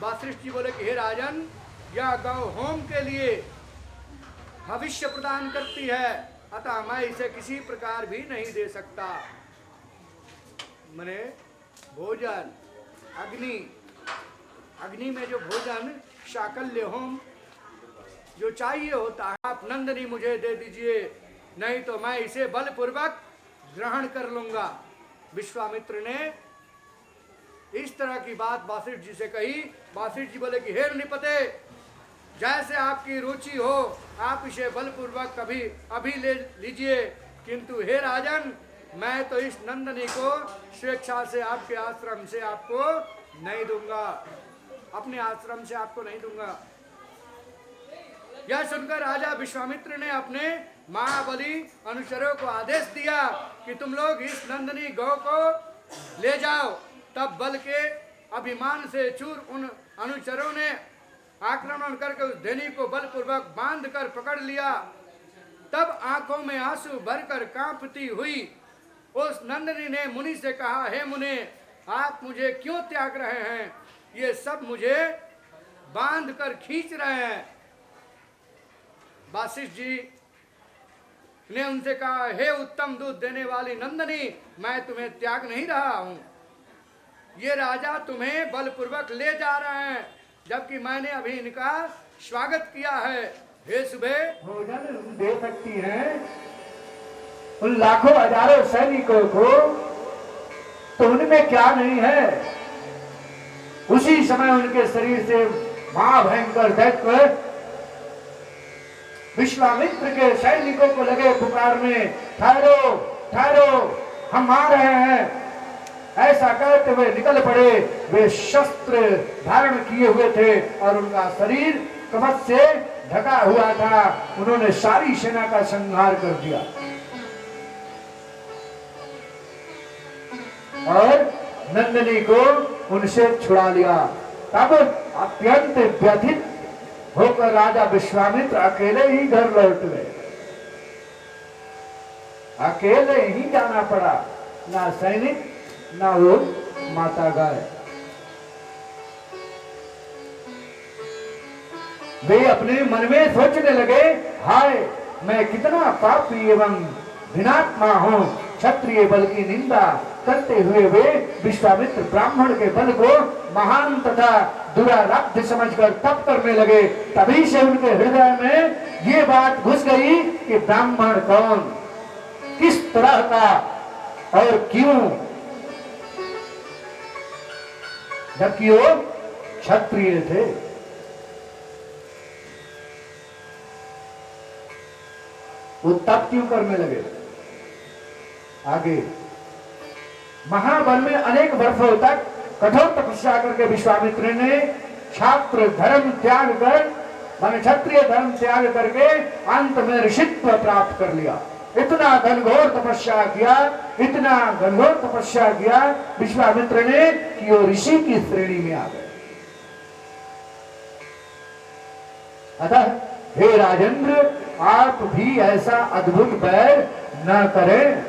वशिष्ठ जी बोले कि हे राजन, यह गौ होम के लिए भविष्य प्रदान करती है, अतः मैं इसे किसी प्रकार भी नहीं दे सकता। मने भोजन, अग्नि में जो भोजन शाकल्य होम जो चाहिए होता है, आप नंदनी मुझे दे दीजिए, नहीं तो मैं इसे बलपूर्वक ग्रहण कर लूंगा। विश्वामित्र ने इस तरह की बात वशिष्ठ जी से कही। वशिष्ठ जी बोले कि हे निपते, जैसे आपकी रुचि हो आप इसे बलपूर्वक कभी अभी ले लीजिए, किंतु हे राजन, मैं तो इस नंदनी को स्वेच्छा से आपके आश्रम से आपको नहीं दूंगा, अपने आश्रम से आपको नहीं दूंगा। यह सुनकर राजा विश्वामित्र ने अपने महाबली अनुचरों को आदेश दिया कि तुम लोग इस नंदनी गौ को ले जाओ। तब बल के अभिमान से चूर उन अनुचरों ने आक्रमण करके उस धेनी को बलपूर्वक बांध कर पकड़ लिया। तब आंखों में आंसू भरकर कांपती हुई उस नंदनी ने मुनि से कहा, हे मुने, आप मुझे क्यों त्याग रहे हैं? ये सब मुझे बांध कर खींच रहे हैं। वशिष्ठ जी ने उनसे कहा, हे उत्तम दूध देने वाली नंदनी, मैं तुम्हें त्याग नहीं रहा हूं। ये राजा तुम्हें बलपूर्वक ले जा रहे हैं, जबकि मैंने अभी इनका स्वागत किया है। हे सुबह भोजन दे सकती हैं उन लाखों हजारों सैनिकों को, तो उनमें क्या नहीं है। उसी समय उनके शरीर से महाभयंकर दैत्य विश्वामित्र के सैनिकों को लगे पुकारने, ठहरो ठहरो, हम आ रहे हैं। ऐसा कहते हुए निकल पड़े। वे शस्त्र धारण किए हुए थे और उनका शरीर कवच से ढका हुआ था। उन्होंने सारी सेना का संहार कर दिया और नंदिनी को उनसे छुड़ा लिया। तब अत्यंत व्यथित होकर राजा विश्वामित्र अकेले ही घर लौट गए। अकेले ही जाना पड़ा, ना सैनिक ना वो माता गाय। वे अपने मन में सोचने लगे, हाय मैं कितना पापी एवं भिनात्मा हूं। क्षत्रिय बल की निंदा करते हुए वे विश्वामित्र ब्राह्मण के बल को महान तथा दुराराध्य समझकर तप करने लगे। तभी से उनके हृदय में ये बात घुस गई कि ब्राह्मण कौन, किस तरह का और क्यों, जबकि वो क्षत्रिय थे। वो तप क्यों करने लगे? आगे महावन में अनेक वर्षों तक कठोर तपस्या करके विश्वामित्र ने छात्र धर्म त्याग कर, माने क्षत्रिय धर्म त्याग करके अंत में ऋषित्व प्राप्त कर लिया। इतना घनघोर तपस्या किया, इतना घनघोर तपस्या किया विश्वामित्र ने कि वो ऋषि की श्रेणी में आ गए। अतः हे राजेंद्र, आप भी ऐसा अद्भुत बैर न करें।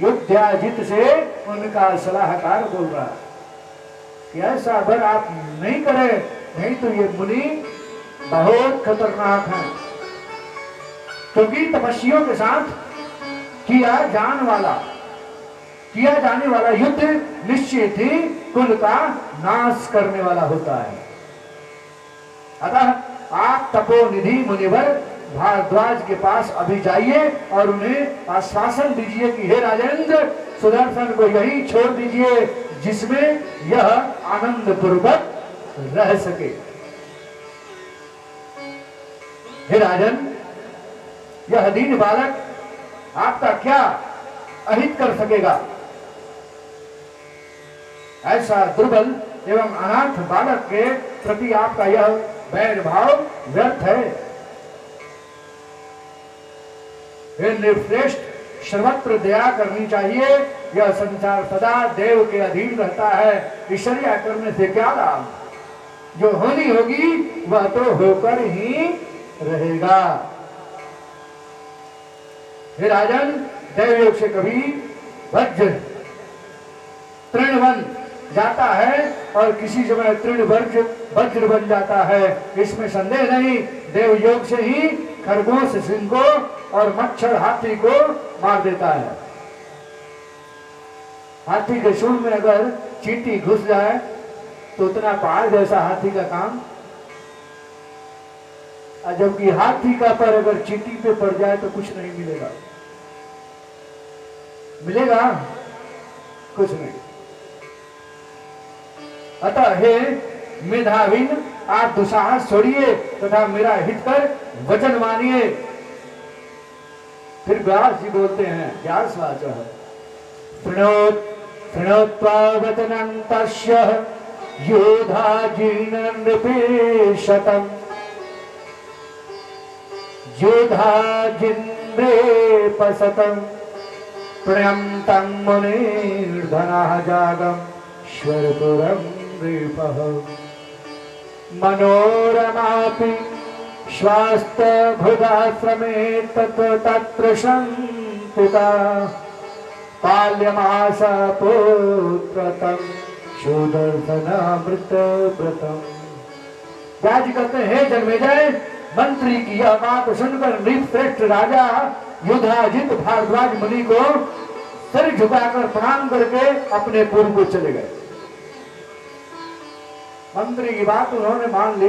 युद्धाजित से उनका सलाहकार बोल रहा है कि ऐसा बैर आप नहीं करें, नहीं तो ये मुनि बहुत खतरनाक हैं। क्योंकि तपस्वियों के साथ किया जाने वाला युद्ध निश्चित ही कुल का नाश करने वाला होता है। अतः आप तपोनिधि मुनिवर भारद्वाज के पास अभी जाइए और उन्हें आश्वासन दीजिए कि हे राजेंद्र, सुदर्शन को यही छोड़ दीजिए जिसमें यह आनंद पूर्वक रह सके। हे राजन, यह दीन बालक आपका क्या अहित कर सकेगा? ऐसा दुर्बल एवं अनाथ बालक के प्रति आपका यह वैर भाव व्यर्थ है। हे निर्श्रेष्ठ, सर्वत्र दया करनी चाहिए। यह संसार सदा देव के अधीन रहता है। ईश्वरिया करने से क्या लाभ? जो होनी होगी वह तो होकर ही रहेगा। हे राजन, दैवयोग से कभी वज्र तृण बन जाता है और किसी समय तृण वज्र बन जाता है, इसमें संदेह नहीं। देवयोग से ही खरगोश सिंह को और मच्छर हाथी को मार देता है। हाथी के सूंड में अगर चींटी घुस जाए तो उतना पहाड़ जैसा हाथी का काम, जबकि हाथी का पर अगर चींटी पे पड़ जाए तो कुछ नहीं मिलेगा। मिलेगा कुछ नहीं। अतः हे मेधावीन, आप दुस्साहस छोड़िए तथा मेरा हित कर वचन मानिए। फिर व्यास जी बोलते हैं, व्यासवाचः शृणोत्वा वचनं तस्य योधाजिन नृपेशतम् योधाजिन्द्रेपसतम् प्रणम्तं मुनिर्धनः जागम् श्वरपुरं नृपः मनोरमापि श्वास्तभुदाश्रमे तत्र शङ्किता पाल्यमासा पुत्रतं सुदर्शनामृतव्रतम्। व्यास जी कहते हैं, जन्मेजय, मंत्री की यह बात सुनकर नृपश्रेष्ठ राजा युधाजित भारद्वाज मुनि को सिर झुकाकर प्रणाम करके अपने पुर को चले गए। मंत्री की बात उन्होंने मान ली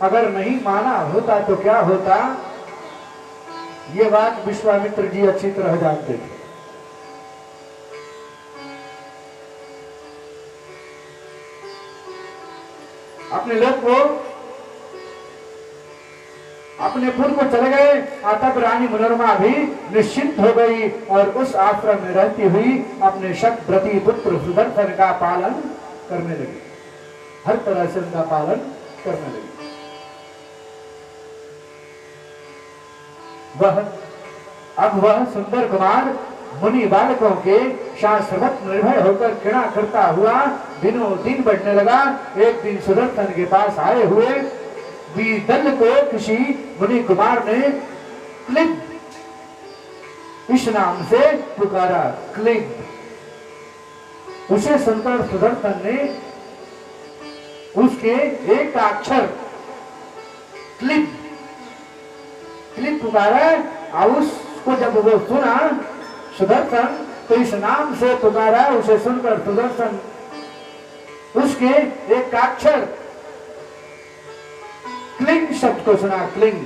अगर नहीं माना होता तो क्या होता, ये बात विश्वामित्र जी अच्छी तरह जानते थे। अपने लोग को अपने पुर को चले गए। तब रानी मनोरमा भी निश्चिंत हो गई और उस आश्रम में रहती हुई अपने शतव्रती पुत्र सुदर्शन का पालन करने लगी, हर तरह से उनका पालन करने लगी। वह सुंदर कुमार मुनि बालकों के शास्त्रवत निर्भय होकर क्रीड़ा करता हुआ दिनों दिन बढ़ने लगा। एक दिन सुदर्शन के पास आए हुए बीदल को किसी मुनि कुमार ने क्लिब इस नाम से पुकारा। क्लिब, उसे सुनकर सुदर्शन ने उसके एक अक्षर क्लिब क्लिब पुकारा। और उसको जब वो सुना सुदर्शन, तो इस नाम से पुकारा। उसे सुनकर सुदर्शन उसके एक अक्षर क्लिंग शब्द को सुना। क्लिंग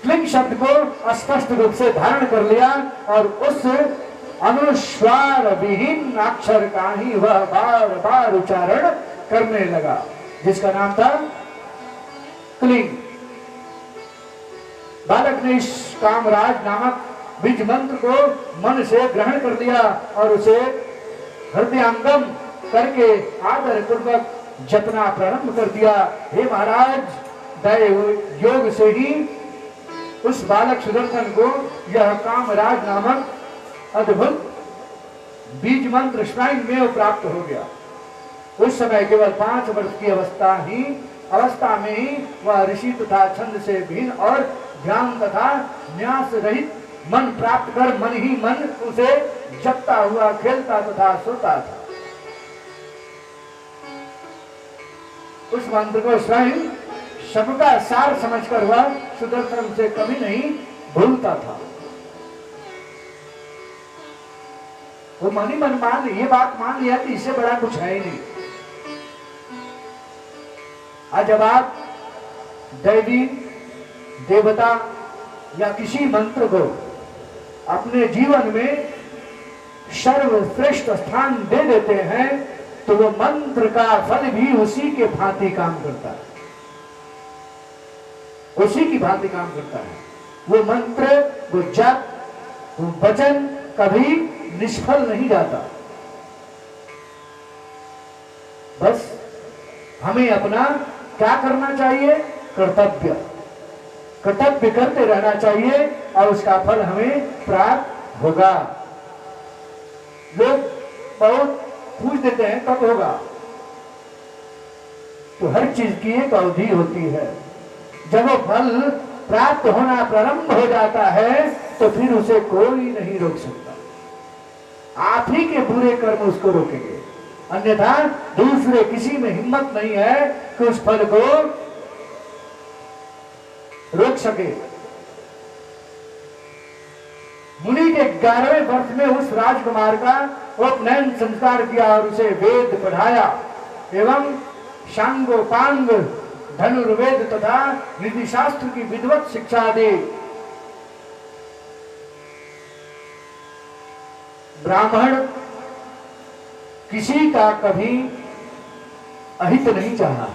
क्लिंग शब्द को स्पष्ट रूप से धारण कर लिया और उस अनुस्वार विहीन अक्षर का ही वह बार बार उच्चारण करने लगा, जिसका नाम था क्लिंग। बालक ने इस कामराज नामक बीज मंत्र को मन से ग्रहण कर लिया और उसे हृदयंगम करके आदर पूर्वक जपना प्रारंभ कर दिया। हे महाराज, दैव योग से ही उस बालक सुदर्शन को यह कामराज नामक अद्भुत बीज मंत्र स्वयं में प्राप्त हो गया। उस समय केवल 5 वर्ष की अवस्था में ही वह ऋषि तथा छंद से भिन्न और ध्यान तथा न्यास रहित मन प्राप्त कर मन ही मन उसे जपता हुआ खेलता तथा सोता था। उस मंत्र को स्वयं सबका सार समझकर वह सुदर्शन से कभी नहीं भूलता था। वो मन ही मन ये बात मान लिया कि इससे बड़ा कुछ है ही नहीं। आज जब आप दैवी देवता या किसी मंत्र को अपने जीवन में सर्वश्रेष्ठ स्थान दे देते हैं, तो वो मंत्र का फल भी उसी के भांति काम करता है, उसी की भांति काम करता है। वो मंत्र, वो जप, वो वचन कभी निष्फल नहीं जाता। बस हमें अपना क्या करना चाहिए? कर्तव्य करते रहना चाहिए और उसका फल हमें प्राप्त होगा। लोग बहुत पूछ देते हैं कब होगा, तो हर चीज की एक अवधि होती है। जब वो फल प्राप्त होना प्रारंभ हो जाता है तो फिर उसे कोई नहीं रोक सकता। आप ही के बुरे कर्म उसको रोकेंगे, अन्यथा दूसरे किसी में हिम्मत नहीं है कि उस फल को रोक सके। मुनि के 11वें वर्ष में उस राजकुमार का उपनयन संस्कार किया और उसे वेद पढ़ाया एवं शांगोपांग, धनुर्वेद तथा नीति शास्त्र की विद्वत शिक्षा दी। ब्राह्मण किसी का कभी अहित नहीं चाहा।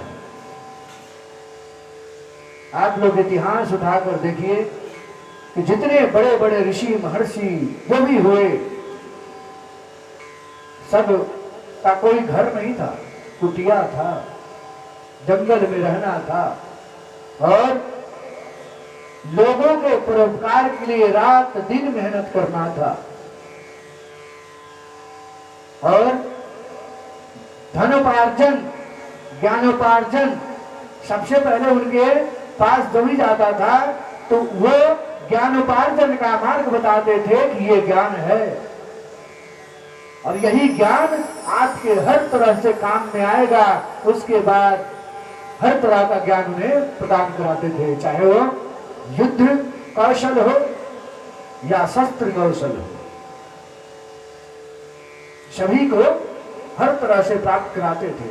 आप लोग इतिहास उठाकर देखिए कि जितने बड़े बड़े ऋषि महर्षि जो भी हुए, सब का कोई घर नहीं था, कुटिया था, जंगल में रहना था और लोगों के परोपकार के लिए रात दिन मेहनत करना था। और धनोपार्जन, ज्ञानोपार्जन सबसे पहले उनके पास जो भी जाता था तो वो ज्ञानोपार्जन का मार्ग बताते थे कि ये ज्ञान है और यही ज्ञान आपके हर तरह से काम में आएगा। उसके बाद हर तरह का ज्ञान उन्हें प्रदान कराते थे, चाहे वो युद्ध कौशल हो या शस्त्र कौशल हो, सभी को हर तरह से प्राप्त कराते थे।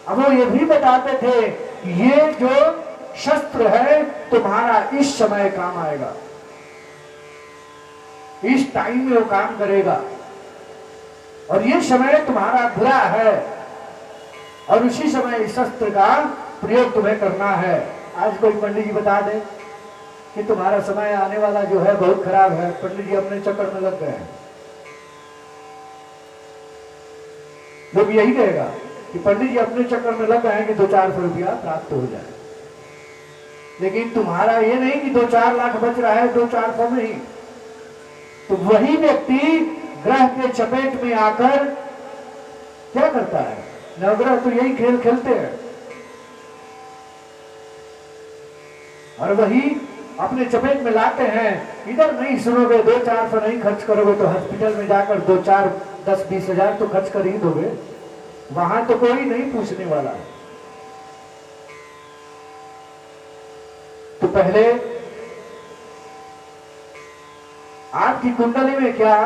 अब वो ये भी बताते थे कि ये जो शस्त्र है तुम्हारा इस समय काम आएगा, इस टाइम में वो काम करेगा, और ये समय तुम्हारा बुरा है और उसी समय इस शस्त्र का प्रयोग तुम्हें करना है। आज कोई पंडित जी बता दे कि तुम्हारा समय आने वाला जो है बहुत खराब है, पंडित जी अपने चक्कर में लग गए हैं, लोग यही कहेगा कि पंडित जी अपने चक्कर में लग गए हैं कि 200-400 रुपया प्राप्त हो जाए। लेकिन तुम्हारा ये नहीं कि 2-4 लाख बच रहा है 200-400 में ही। तो वही व्यक्ति ग्रह के चपेट में आकर क्या करता है, नवग्रह तो यही खेल खेलते हैं, और वही अपने चपेट में लाते हैं। इधर नहीं सुनोगे, 200-400 नहीं खर्च करोगे तो हॉस्पिटल में जाकर 2-4-10-20 हजार तो खर्च कर ही दोगे, वहां तो कोई नहीं पूछने वाला है। तो पहले आपकी कुंडली में क्या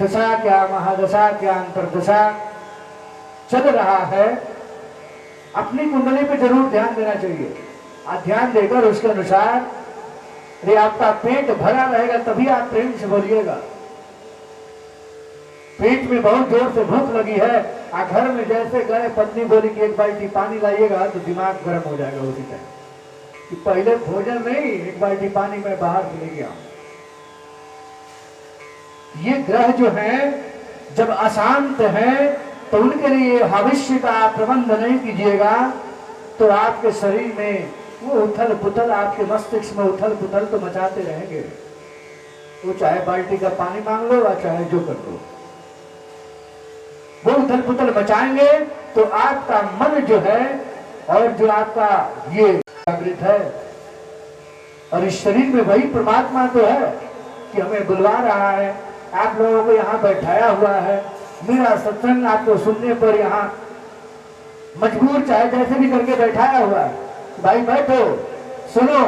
दशा, क्या महादशा, क्या अंतरदशा चल रहा है, अपनी कुंडली पे जरूर ध्यान देना चाहिए। आप ध्यान देकर उसके अनुसार, अरे आपका पेट भरा रहेगा तभी आप प्रेम से बोलिएगा। पेट में बहुत जोर से भूख लगी है, घर में जैसे गए पत्नी बोली कि एक बाल्टी पानी लाइएगा, तो दिमाग गर्म हो जाएगा उसी टाइम कि पहले भोजन नहीं, एक बाल्टी पानी में बाहर से लेके आऊं। ये ग्रह जो हैं जब अशांत हैं तो उनके लिए भविष्य का प्रबंध नहीं कीजिएगा तो आपके शरीर में वो उथल पुथल, आपके मस्तिष्क में उथल पुथल तो मचाते रहेंगे। वो चाहे बाल्टी का पानी मांग लो या चाहे जो कर लो, वो उथल पुथल मचाएंगे। तो आपका मन जो है और जो आपका ये जागृत है, और इस शरीर में वही परमात्मा तो है कि हमें बुलवा रहा है, आप लोगों को यहाँ बैठाया हुआ है। मेरा सत्संग आपको सुनने पर यहाँ मजबूर चाहे जैसे भी करके बैठाया हुआ है, भाई बैठो सुनो,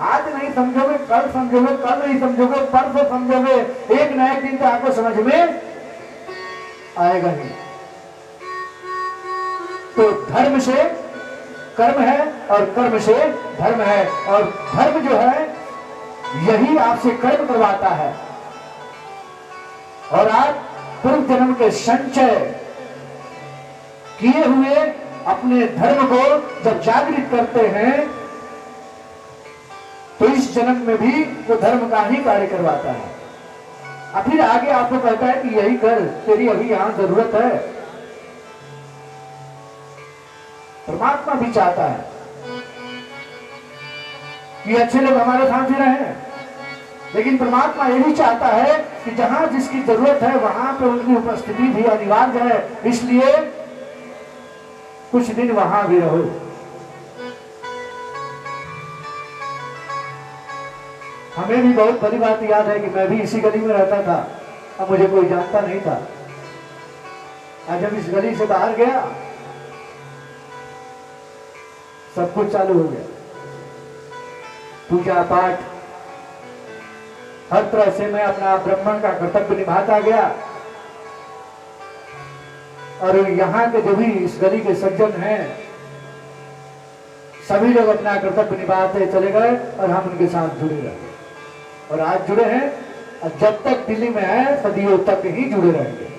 आज नहीं समझोगे कल समझोगे, कल नहीं समझोगे परसों समझोगे, एक न एक दिन तो आपको समझ में आएगा ही। तो धर्म से कर्म है और कर्म से धर्म है, और धर्म जो है यही आपसे कर्म करवाता है, और आप पूर्व जन्म के संचय किए हुए अपने धर्म को जब जागृत करते हैं तो इस जन्म में भी वो धर्म का ही कार्य करवाता है। और फिर आगे आपको कहता है कि यही कर, तेरी अभी यहां जरूरत है। परमात्मा भी चाहता है कि अच्छे लोग हमारे साथ ही रहें, लेकिन परमात्मा ये भी चाहता है कि जहां जिसकी जरूरत है वहां पे उनकी उपस्थिति भी अनिवार्य है, इसलिए कुछ दिन वहां भी रहो। हमें भी बहुत बड़ी बात याद है कि मैं भी इसी गली में रहता था, अब मुझे कोई जानता नहीं था। आज जब इस गली से बाहर गया सब कुछ चालू हो गया, पूजा पाठ हर तरह से मैं अपना ब्राह्मण का कर्तव्य निभाता गया, और यहाँ के जो भी इस गली के सज्जन हैं सभी लोग अपना कर्तव्य निभाते चले गए और हम उनके साथ जुड़े रहे, और आज जुड़े हैं और जब तक दिल्ली में है सदियों तक ही जुड़े रहेंगे।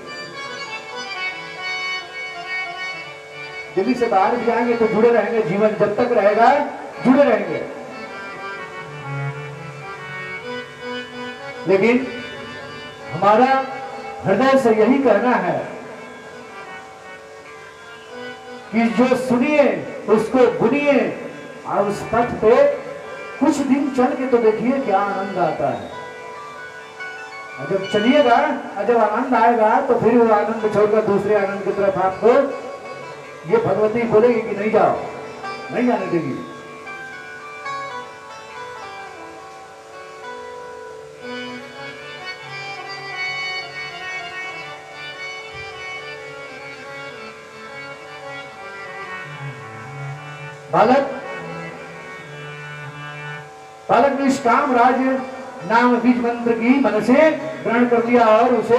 दिल्ली से बाहर भी जाएंगे तो जुड़े रहेंगे, जीवन जब तक रहेगा जुड़े रहेंगे। लेकिन हमारा हृदय से यही कहना है कि जो सुनिए उसको बुनिए, और उस पथ पे कुछ दिन चल के तो देखिए क्या आनंद आता है। और जब चलिएगा और जब आनंद आएगा तो फिर वो आनंद छोड़कर दूसरे आनंद की तरफ आपको ये भगवती बोलेगी कि नहीं जाओ, नहीं जाने देगी। बालक ने निष्काम राज्य नाम बीज मंत्र की मन से ग्रहण कर लिया और उसे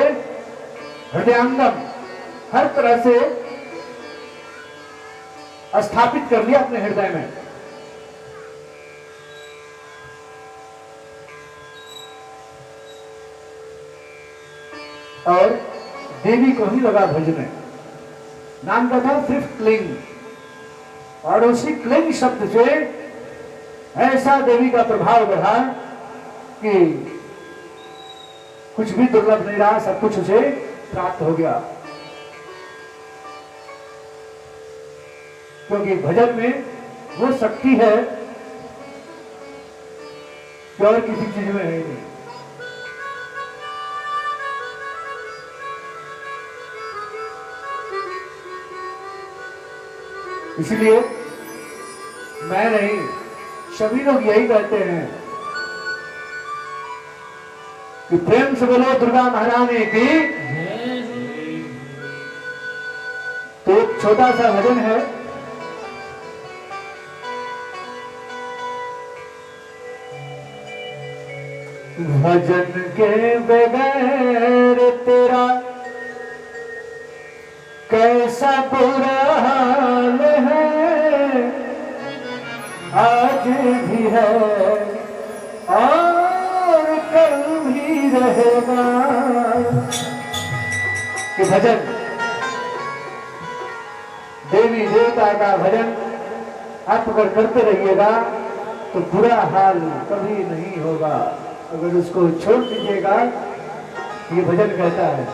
हृदयांगम हर तरह से स्थापित कर लिया अपने हृदय में। और देवी को ही लगा भजने। नाम का था सिर्फ क्लिंग, और उसी क्लिंग शब्द से ऐसा देवी का प्रभाव बढ़ा कि कुछ भी दुर्लभ नहीं रहा, सब कुछ उसे प्राप्त हो गया। क्योंकि भजन में वो शक्ति है कि और किसी चीज में है ही नहीं। इसलिए मैं नहीं, सभी लोग यही कहते हैं कि प्रेम से बोलो दुर्गा महारानी की। तो एक छोटा सा भजन है, भजन के बगैर तेरा कैसा बुरा हाल है, आज भी है और कल भी रहेगा। कि भजन, देवी देवता का भजन आप अगर करते रहिएगा तो बुरा हाल कभी नहीं होगा। अगर उसको छोड़ दीजिएगा, ये भजन कहता है,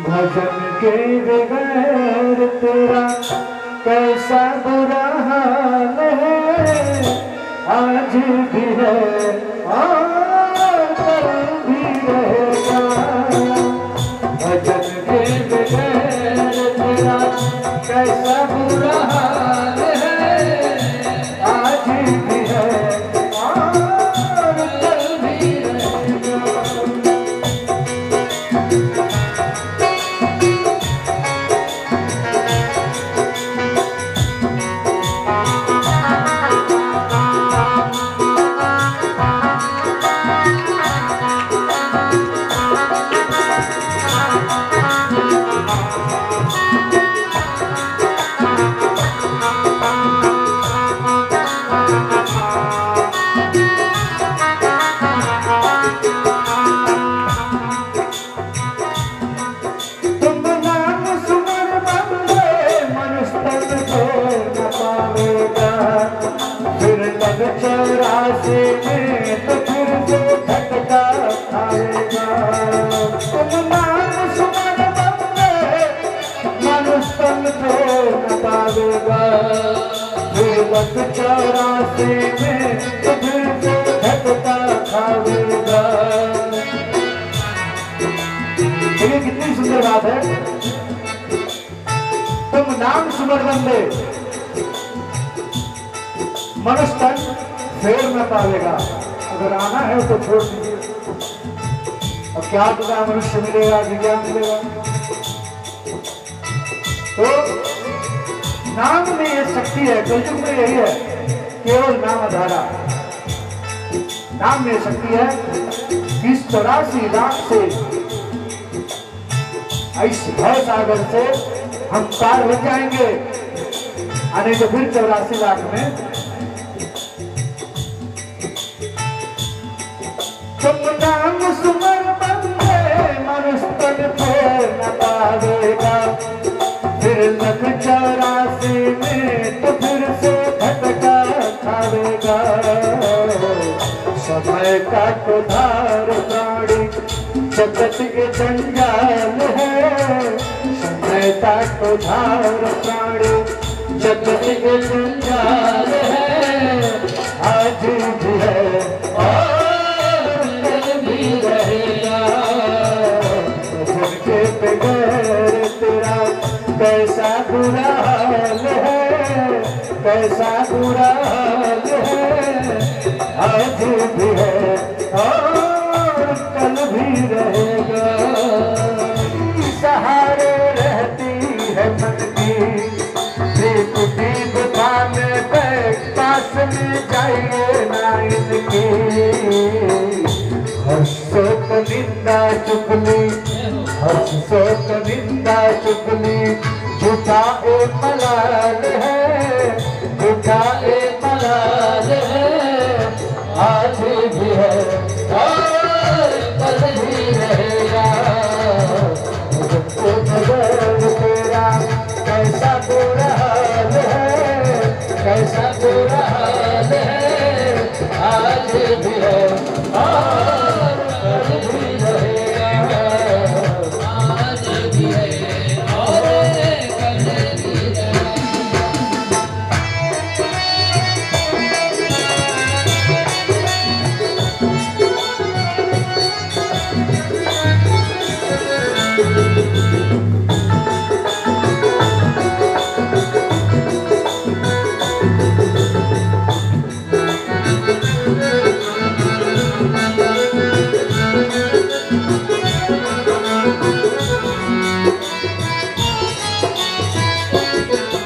भजन के बगैर तेरा कैसा बुरा हाल है, आज भी है और कल भी रहेगा। भजन के बगैर तेरा कैसा बुरा हाल है, आज भी है और कल भी रहेगा। चौरासी में तो फिर से झटका खाएगा। तुम नाम सुमर बंदे मनुष्य तन को न पावेगा। फिर 84 में तो फिर से झटका खाएगा। ये कितनी सुंदर बात है। तुम नाम सुमर बंदे मनुष्य तन फेर न पावेगा। अगर आना है तो छोड़ दीजिए। अब क्या पता मनुष्य मिलेगा कि क्या मिलेगा। तो नाम में ये शक्ति है, कलयुग में यही है, केवल नाम आधारा। नाम में शक्ति है। 84 लाख से इस भय सागर से हम पार हो जाएंगे। आने तो फिर 84 लाख में तुम नाम सुमर बंदे मनुष्य तन फेर न पावेगा। फिर 84 में तो फिर से झटका खावेगा। समय का तो धार प्राणी जगत के जंजाल है। समय का तो धार प्राणी जगत के जंजाल है। आज भी है और बगैर तेरा कैसा बुरा हाल है, कैसा बुरा हाल है। आज भी है और कल भी रहेगा। सहारे रहती है मन की दीप दीप में पास में जाइए ना इनकी। हंसो तो निंदा चुगली, हंसो तो निंदा चुगली, जो झूठा एक मलाल है, झूठा एक मलाल है, आज भी है और कल भी रहेगा। तुमको नजर तेरा कैसा बुरा हाल है, कैसा बुरा हाल है, आज भी है और कल भी रहेगा। आज भी है और कल भी रहेगा।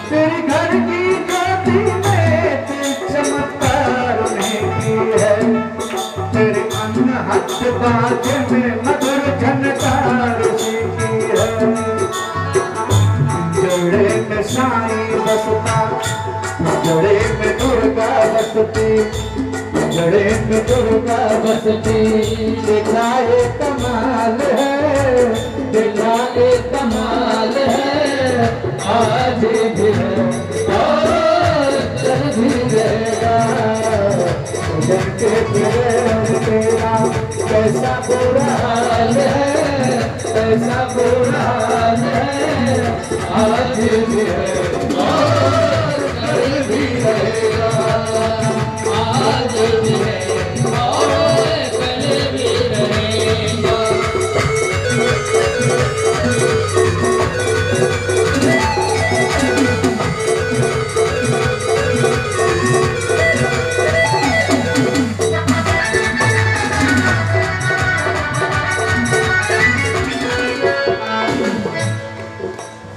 तेरे घर की ज्योति में चमत्कार की है, तेरे अन्न हाथ बाज में मधुर झनकार की है। जड़े में साईं बसता, जड़े में दुर्गा बसती, जड़े में दुर्गा बसती। देखा ये कमाल है, देखा ये कमाल है, आज भी है और कल भी रहेगा। जन के प्रेम तेरा कैसा बुरा हाल है, कैसा बुरा हाल है, आज भी है और कल भी रहेगा। आज भी है और कल भी रहेगा।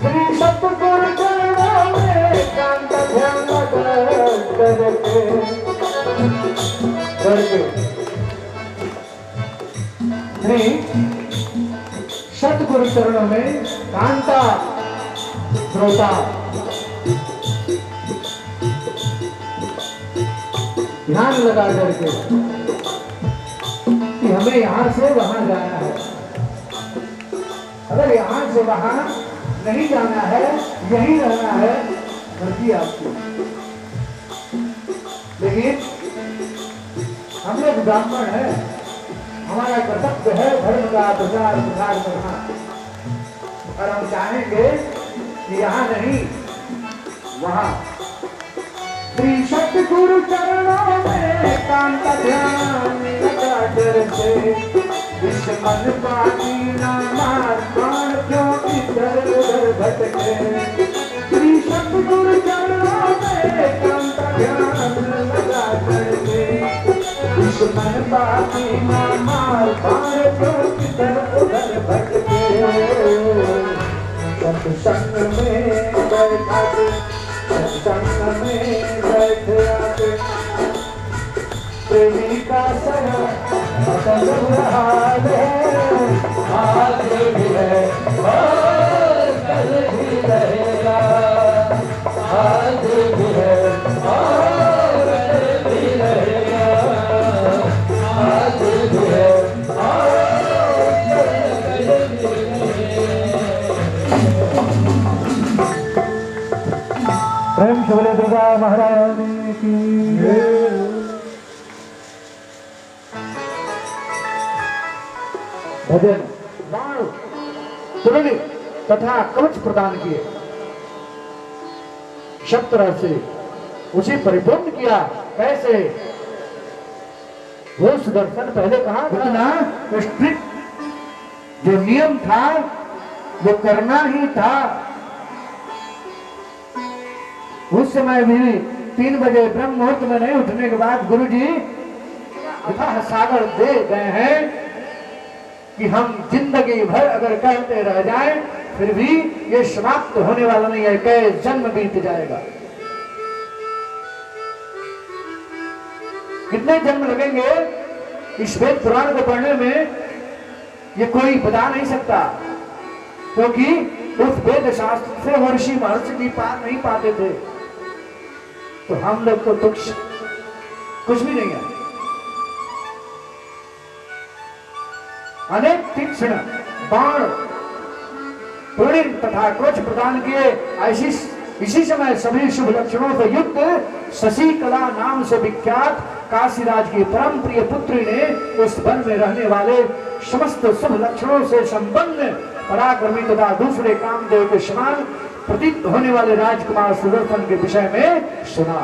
श्री सतगुरु चरणों में एकांत ध्यान करके श्री सतगुरु चरणों में कांता श्रोता ध्यान लगा करके कि हमें यहां से वहां जाना है। अगर यहां से वहां नहीं जाना है, यहीं रहना है, मर्जी आपकी। लेकिन हम लोग ब्राह्मण है, हमारा कर्तव्य है धर्म का प्रचार प्रसार करना, और हम चाहेंगे कि यहाँ नहीं वहाँ। श्री सतगुरु चरणों में एकांत ध्यान लगा करके, इस मन पाती ना मार प्राण क्यों इधर उधर भटके। श्री सतगुरु चरणों में एकांत ध्यान लगा करके, इस मन पाती ना मार प्राण क्यों इधर उधर भटके। सत्संग में बैठा के, सत्संग में बैठे आके, प्रेमी का सया बदल रहा है, आज भी है और कल भी रहेगा। आज भी है और कल भी रहेगा। आज भी है और कल भी रहेगा। प्रेम शबले दुर्गा महारानी की जय। भजन बाण तुरली तथा कवच प्रदान किए, सब तरह से उसे परिपूर्ण किया। कैसे? वो सुदर्शन पहले कहा इतना स्ट्रिक्ट जो नियम था वो करना ही था। उस समय भी 3 बजे ब्रह्म मुहूर्त में नहीं उठने के बाद गुरुजी अथाह सागर दे गए हैं कि हम जिंदगी भर अगर कहते रह जाएं फिर भी ये समाप्त होने वाला नहीं है, कई जन्म बीत जाएगा। कितने जन्म लगेंगे इस वेद पुराण को पढ़ने में ये कोई बता नहीं सकता, क्योंकि उस वेद शास्त्र से वो ऋषि महर्षि भी पार नहीं पाते थे, तो हम लोग तो तुच्छ कुछ भी नहीं है। अनेक तीक्ष्ण बाण पूर्ण तथा क्रोध प्रदान किए। ऐसी इसी समय सभी शुभ लक्षणों से युक्त शशि कला नाम से विख्यात काशीराज की परम प्रिय पुत्री ने उस वन में रहने वाले समस्त शुभ लक्षणों से संपन्न पराक्रमी तथा दूसरे कामदेव के समान प्रतीत होने वाले राजकुमार सुदर्शन के विषय में सुना।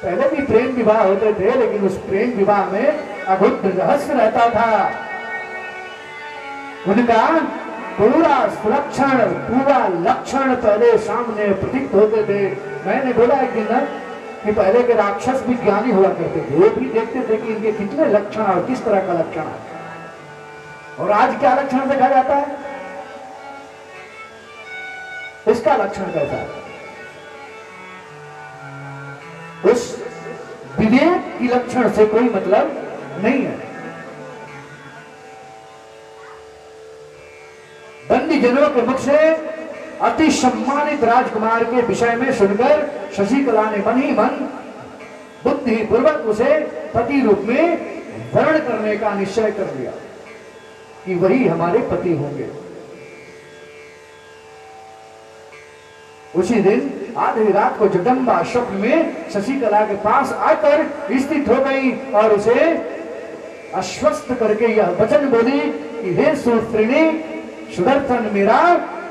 पहले भी प्रेम विवाह होते थे, लेकिन उस प्रेम विवाह में अद्भुत रहस्य रहता था। उनका पूरा सुलक्षण, पूरा लक्षण पहले सामने प्रतीत होते थे। मैंने बोला एक दिन कि पहले के राक्षस भी ज्ञानी हुआ करते थे, वो भी देखते थे कि इनके कितने लक्षण और किस तरह का लक्षण है। और आज क्या लक्षण देखा जाता है, इसका लक्षण कैसा है? उस विवेक की लक्षण से कोई मतलब नहीं है। बंदी जनों के मुख से अति सम्मानित राजकुमार के विषय में सुनकर शशिकला ने मन ही मन बुद्धि पूर्वक उसे पति रूप में वर्ण करने का निश्चय कर लिया कि वही हमारे पति होंगे। उसी दिन आधी रात को जगदम्बा स्वप्न में शशिकला के पास आकर स्थित हो गई और उसे आश्वस्त करके यह वचन बोली कि हे सुश्रिणी, सुदर्शन मेरा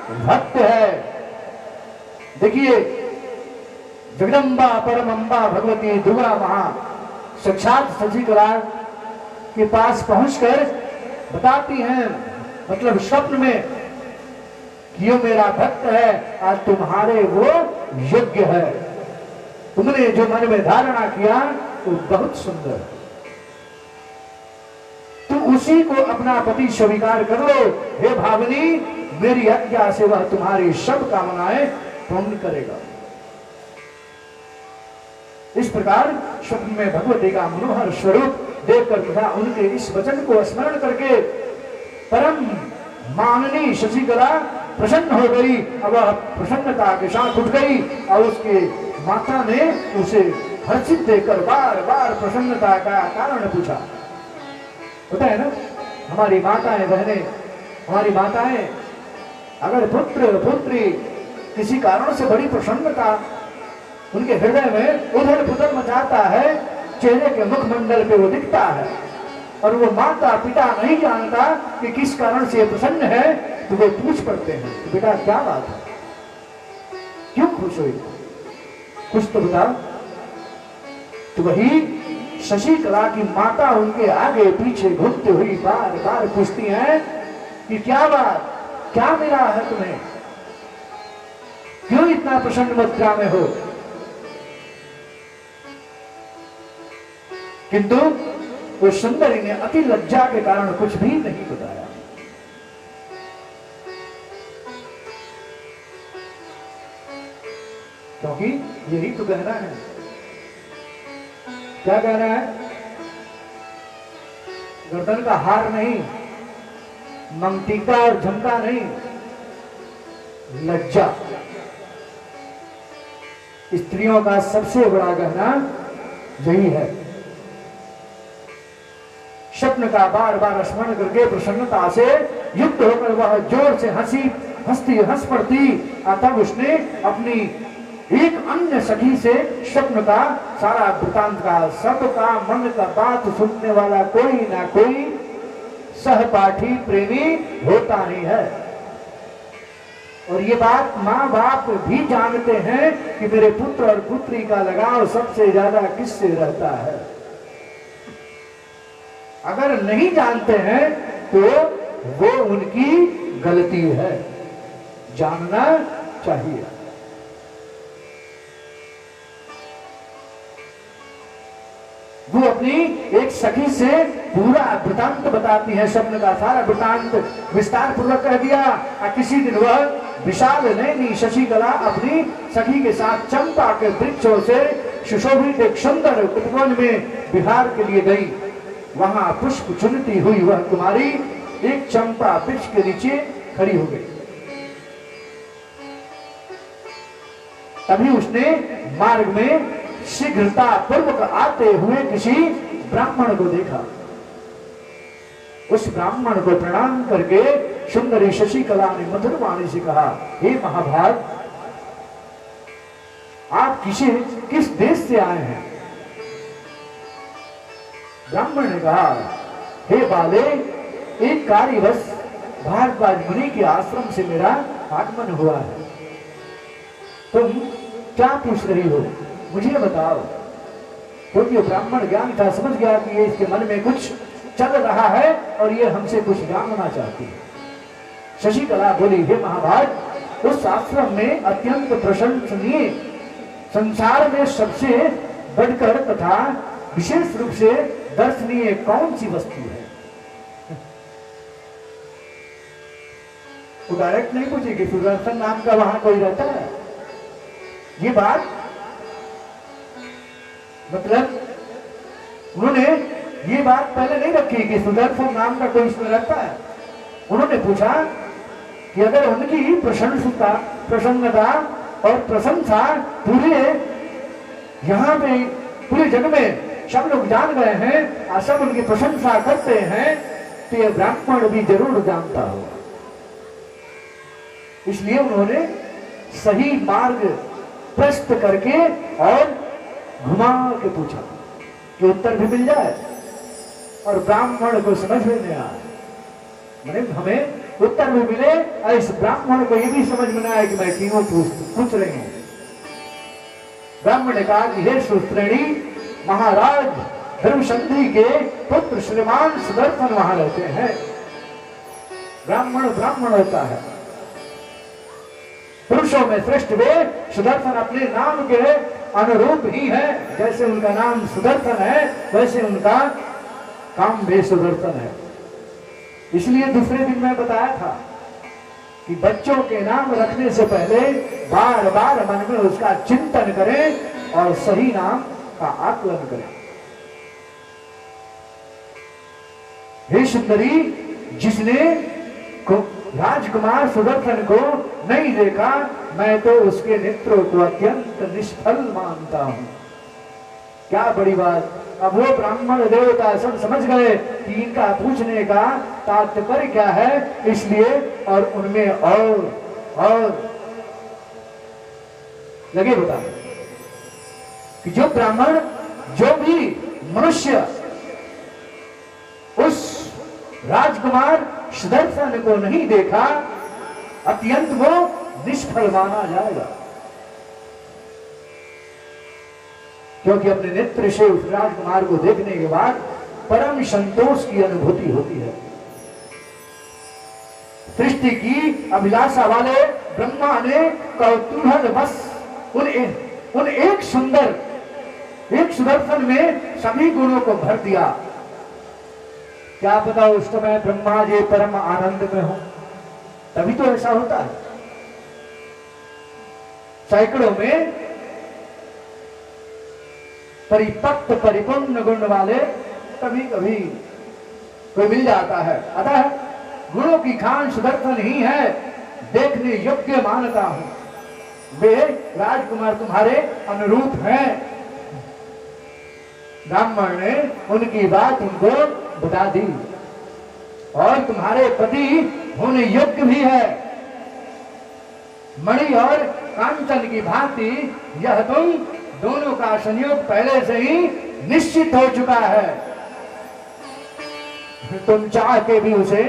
भक्त है। देखिए, जगदम्बा परमंबा भगवती दुर्गा महा साक्षात शशिकला के पास पहुंचकर बताती हैं, मतलब स्वप्न में, कि ये मेरा भक्त है और तुम्हारे वो योग्य है। तुमने जो मन में धारणा किया वो बहुत सुंदर है, तो उसी को अपना पति स्वीकार कर लो। हे भावनी, मेरी आज्ञा से वह तुम्हारी सब कामनाएं पूर्ण करेगा। इस प्रकार स्वप्न में भगवती का मनोहर स्वरूप देखकर तथा उनके इस वचन को स्मरण करके परम माननी शशिकला प्रसन्न हो गई। अब वह प्रसन्नता के साथ उठ गई और उसके माता ने उसे हर्षित देखकर बार बार प्रसन्नता का कारण पूछा। होता है ना, हमारी माताएं बहनें, हमारी माताएं अगर पुत्र पुत्री किसी कारण से बड़ी प्रसन्नता उनके हृदय में उधर पुधर मचाता है, चेहरे के मुखमंडल पे वो दिखता है, और वो माता पिता नहीं जानता कि किस कारण से प्रसन्न है, तो वो पूछ पड़ते हैं, तो बेटा क्या बात है, क्यों खुश हुई, कुछ तो बता। तो वही शशिकला की माता उनके आगे पीछे घूमते हुई बार बार पूछती हैं कि क्या बात, क्या मिला है तुम्हें, क्यों इतना प्रसन्न मुद्रा में हो। किंतु उस सुंदरी ने अति लज्जा के कारण कुछ भी नहीं बताया। क्योंकि यही तो कहना है। क्या कहना है? गर्दन का हार नहीं, मंगटीका और झुमका नहीं, लज्जा। स्त्रियों का सबसे बड़ा गहना यही है। स्वप्न का बार बार स्मरण करके प्रसन्नता से युक्त होकर वह जोर से हंस पड़ती। तब उसने अपनी एक अन्य सखी से स्वप्न का सारा वृतांत का, सबका मन का बात सुनने वाला कोई ना कोई सहपाठी प्रेमी होता ही है। और ये बात माँ बाप भी जानते हैं कि मेरे पुत्र और पुत्री का लगाव सबसे ज्यादा किससे रहता है। अगर नहीं जानते हैं तो वो उनकी गलती है, जानना चाहिए। वो अपनी एक सखी से पूरा वृतांत बताती है, स्वप्न का सारा वृतांत विस्तार पूर्वक कह दिया। किसी दिन वह विशाल नयनी शशिकला अपनी सखी के साथ चंपा के वृक्षों से सुशोभित एक सुंदर उपवन में विहार के लिए गई। वहां पुष्प चुनती हुई वह कुमारी एक चंपा वृक्ष के नीचे खड़ी हो गई। तभी उसने मार्ग में शीघ्रता पूर्वक आते हुए किसी ब्राह्मण को देखा। उस ब्राह्मण को प्रणाम करके सुंदरी शशिकला ने मधुर वाणी से कहा, हे महाभाग, आप किस देश से आए हैं? ब्राह्मण ने कहा, हे बाले, एक कार्यवश भारद्वाज मुनि के आश्रम से मेरा आगमन हुआ है। तुम क्या पूछ रही हो, मुझे बताओ। क्योंकि ब्राह्मण ज्ञान था, समझ गया कि ये इसके मन में कुछ चल रहा है और ये हमसे कुछ जानना चाहती है। शशिकला बोली, हे महाभाग, उस आश्रम में अत्यंत प्रशंसनीय, संसार में सबसे बढ़कर तथा विशेष रूप से दर्शनीय कौन सी वस्तु है? वो डायरेक्ट नहीं पूछेगी सुदर्शन नाम का वहां कोई रहता है। ये बात मतलब उन्होंने ये बात पहले नहीं रखी कि सुदर्शन नाम का कोई इसमें रहता है। उन्होंने पूछा कि अगर उनकी प्रसन्नता और प्रशंसा पूरे यहाँ पे पूरे जग में सब लोग जान गए हैं और सब उनकी प्रशंसा करते हैं, तो यह ब्राह्मण भी जरूर जानता होगा। इसलिए उन्होंने सही मार्ग प्रस्त करके और घुमा के पूछा कि उत्तर भी मिल जाए और ब्राह्मण को समझ में नहीं आए, मतलब हमें उत्तर भी मिले और इस ब्राह्मण को ये भी समझ में आए कि मैं क्यों पूछ रही हूं। ब्राह्मण ने कहा कि हे सुश्रेणी, महाराज धर्मसंधि के पुत्र श्रीमान सुदर्शन वहां रहते हैं। ब्राह्मण होता है, पुरुषों में श्रेष्ठ वे सुदर्शन अपने नाम के अनुरूप ही है। जैसे उनका नाम सुदर्शन है वैसे उनका काम भी सुदर्शन है। इसलिए दूसरे दिन मैं बताया था कि बच्चों के नाम रखने से पहले बार बार मन में उसका चिंतन करें और सही नाम का आकलन करें। हे सुंदरी, जिसने राजकुमार सुदर्शन को नहीं देखा, मैं तो उसके नेत्रों को अत्यंत निष्फल मानता हूं। क्या बड़ी बात। अब वो ब्राह्मण देवता सब समझ गए कि इनका पूछने का तात्पर्य क्या है, इसलिए और उनमें और लगे बता कि जो ब्राह्मण, जो भी मनुष्य उस राजकुमार सुदर्शन को नहीं देखा, अत्यंत वो निष्फल माना जाएगा। क्योंकि अपने नेत्र से उस राजकुमार को देखने के बाद परम संतोष की अनुभूति होती है। सृष्टि की अभिलाषा वाले ब्रह्मा ने कौतूहल बस उन एक सुंदर एक सुदर्शन में सभी गुणों को भर दिया। क्या पता उस समय ब्रह्मा जी परम आनंद में हो, तभी तो ऐसा होता है। सैकड़ों में परिपक्व परिपूर्ण गुण वाले कभी कभी कोई मिल जाता है। अतः गुणों की खान सुदर्शन ही है, देखने योग्य मानता हूं। वे राजकुमार तुम्हारे अनुरूप हैं। ब्राह्मण ने उनकी बात उनको बता दी और तुम्हारे पति होने योग्य भी है। मणि और कांचन की भांति यह तुम दोनों का संयोग पहले से ही निश्चित हो चुका है। तुम चाह के भी उसे